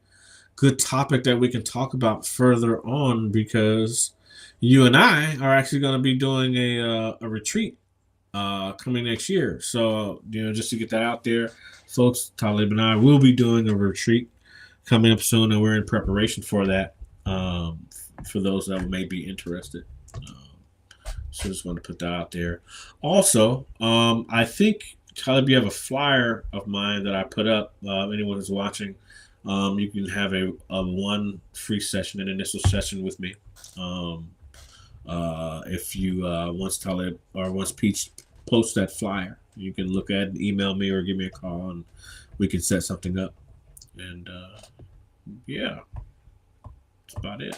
good topic that we can talk about further on because you and I are actually going to be doing a retreat coming next year. So, just to get that out there, folks, Talib and I will be doing a retreat coming up soon, and we're in preparation for that. For those that may be interested. So just want to put that out there. Also, I think Talib, you have a flyer of mine that I put up. Anyone who's watching, you can have a one free session, an initial session with me. Um, if you once Talib or once Peach posts that flyer, you can look at it, email me, or give me a call, and we can set something up. And yeah, that's about it.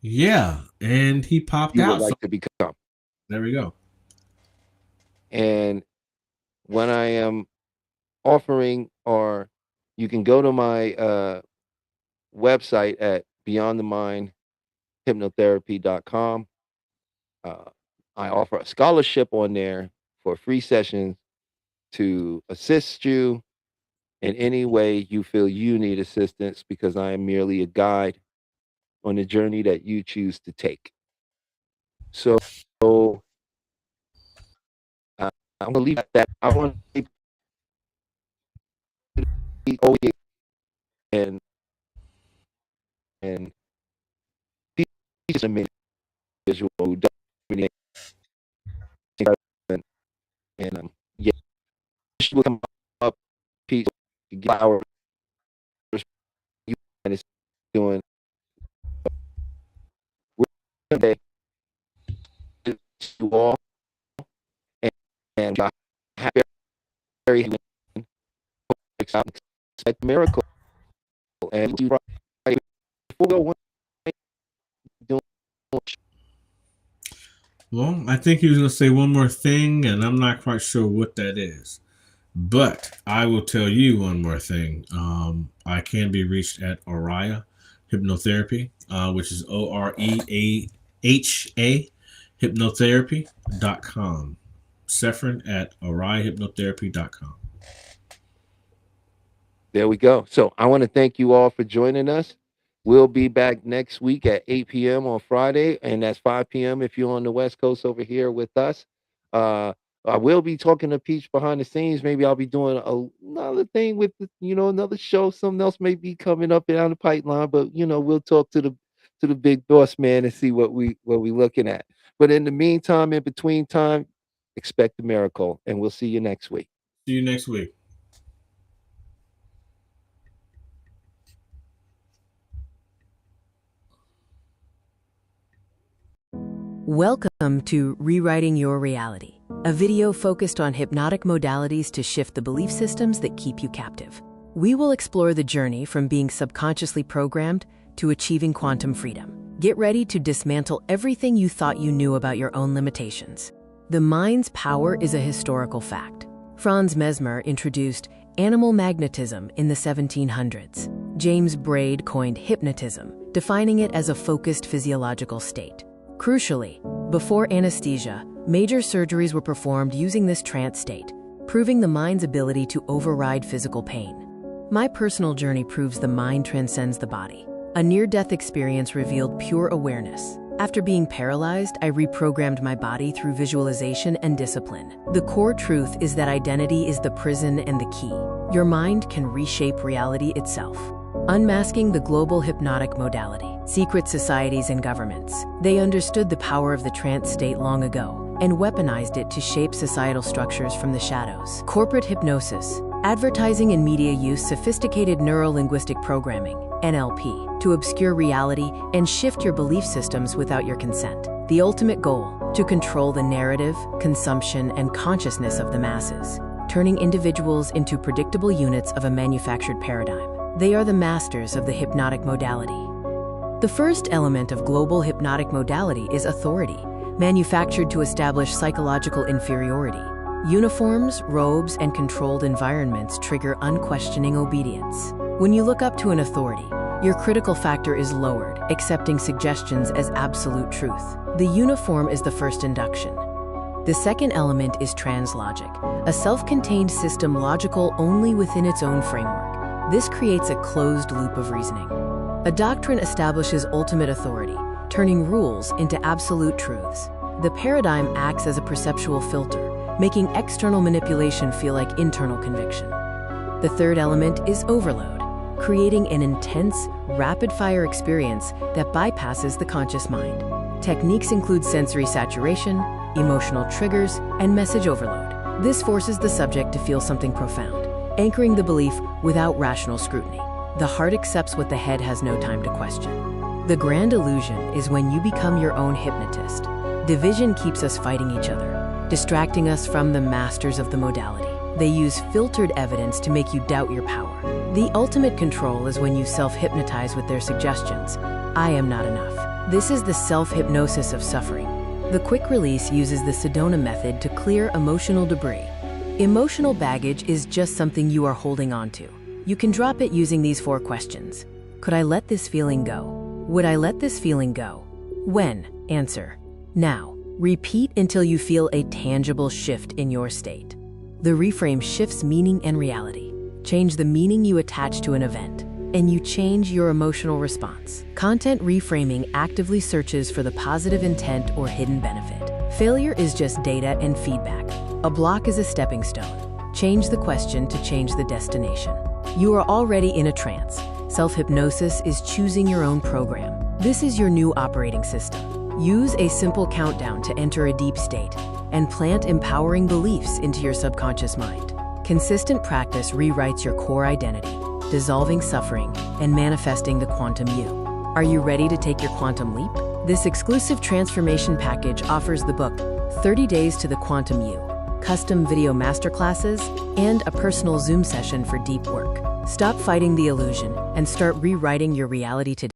Yeah, and he popped you would out. So like to become. there we go. And when I am offering, or you can go to my website at beyondthemindhypnotherapy.com. Uh, I offer a scholarship on there for free sessions to assist you in any way you feel you need assistance, because I am merely a guide on the journey that you choose to take. So I'm gonna leave it at that. I want to be and and teach an individual who doesn't and yeah, she will come up, peace, flowers, and it's doing today to all, and very expect miracle, and you right before go doing. Well, I think he was going to say one more thing, and I'm not quite sure what that is. But I will tell you one more thing. I can be reached at Oraya Hypnotherapy, which is OREAHA hypnotherapy.com. Sephron at OrayaHypnotherapy.com. There we go. So I want to thank you all for joining us. We'll be back next week at 8 p.m. on Friday, and that's 5 p.m. if you're on the West Coast over here with us. I will be talking to Peach behind the scenes. Maybe I'll be doing another thing with, another show. Something else may be coming up down the pipeline, but we'll talk to the big boss man and see what we looking at. But in the meantime, in between time, expect a miracle, and we'll see you next week. See you next week. Welcome to Rewriting Your Reality, a video focused on hypnotic modalities to shift the belief systems that keep you captive. We will explore the journey from being subconsciously programmed to achieving quantum freedom. Get ready to dismantle everything you thought you knew about your own limitations. The mind's power is a historical fact. Franz Mesmer introduced animal magnetism in the 1700s. James Braid coined hypnotism, defining it as a focused physiological state. Crucially, before anesthesia, major surgeries were performed using this trance state, proving the mind's ability to override physical pain. My personal journey proves the mind transcends the body. A near-death experience revealed pure awareness. After being paralyzed, I reprogrammed my body through visualization and discipline. The core truth is that identity is the prison and the key. Your mind can reshape reality itself. Unmasking the global hypnotic modality. Secret societies and governments. They understood the power of the trance state long ago and weaponized it to shape societal structures from the shadows. Corporate hypnosis. Advertising and media use sophisticated neuro-linguistic programming, NLP, to obscure reality and shift your belief systems without your consent. The ultimate goal, to control the narrative, consumption, and consciousness of the masses, turning individuals into predictable units of a manufactured paradigm. They are the masters of the hypnotic modality. The first element of global hypnotic modality is authority, manufactured to establish psychological inferiority. Uniforms, robes, and controlled environments trigger unquestioning obedience. When you look up to an authority, your critical factor is lowered, accepting suggestions as absolute truth. The uniform is the first induction. The second element is translogic, a self-contained system logical only within its own framework. This creates a closed loop of reasoning. A doctrine establishes ultimate authority, turning rules into absolute truths. The paradigm acts as a perceptual filter, making external manipulation feel like internal conviction. The third element is overload, creating an intense, rapid-fire experience that bypasses the conscious mind. Techniques include sensory saturation, emotional triggers, and message overload. This forces the subject to feel something profound, anchoring the belief without rational scrutiny. The heart accepts what the head has no time to question. The grand illusion is when you become your own hypnotist. Division keeps us fighting each other, distracting us from the masters of the modality. They use filtered evidence to make you doubt your power. The ultimate control is when you self-hypnotize with their suggestions. I am not enough. This is the self-hypnosis of suffering. The quick release uses the Sedona method to clear emotional debris. Emotional baggage is just something you are holding on to. You can drop it using these 4 questions. Could I let this feeling go? Would I let this feeling go? When? Answer: now. Repeat until you feel a tangible shift in your state. The reframe shifts meaning and reality. Change the meaning you attach to an event, and you change your emotional response. Content reframing actively searches for the positive intent or hidden benefit. Failure is just data and feedback. A block is a stepping stone. Change the question to change the destination. You are already in a trance. Self-hypnosis is choosing your own program. This is your new operating system. Use a simple countdown to enter a deep state and plant empowering beliefs into your subconscious mind. Consistent practice rewrites your core identity, dissolving suffering and manifesting the quantum you. Are you ready to take your quantum leap? This exclusive transformation package offers the book 30 Days to the Quantum You, custom video masterclasses, and a personal Zoom session for deep work. Stop fighting the illusion and start rewriting your reality today.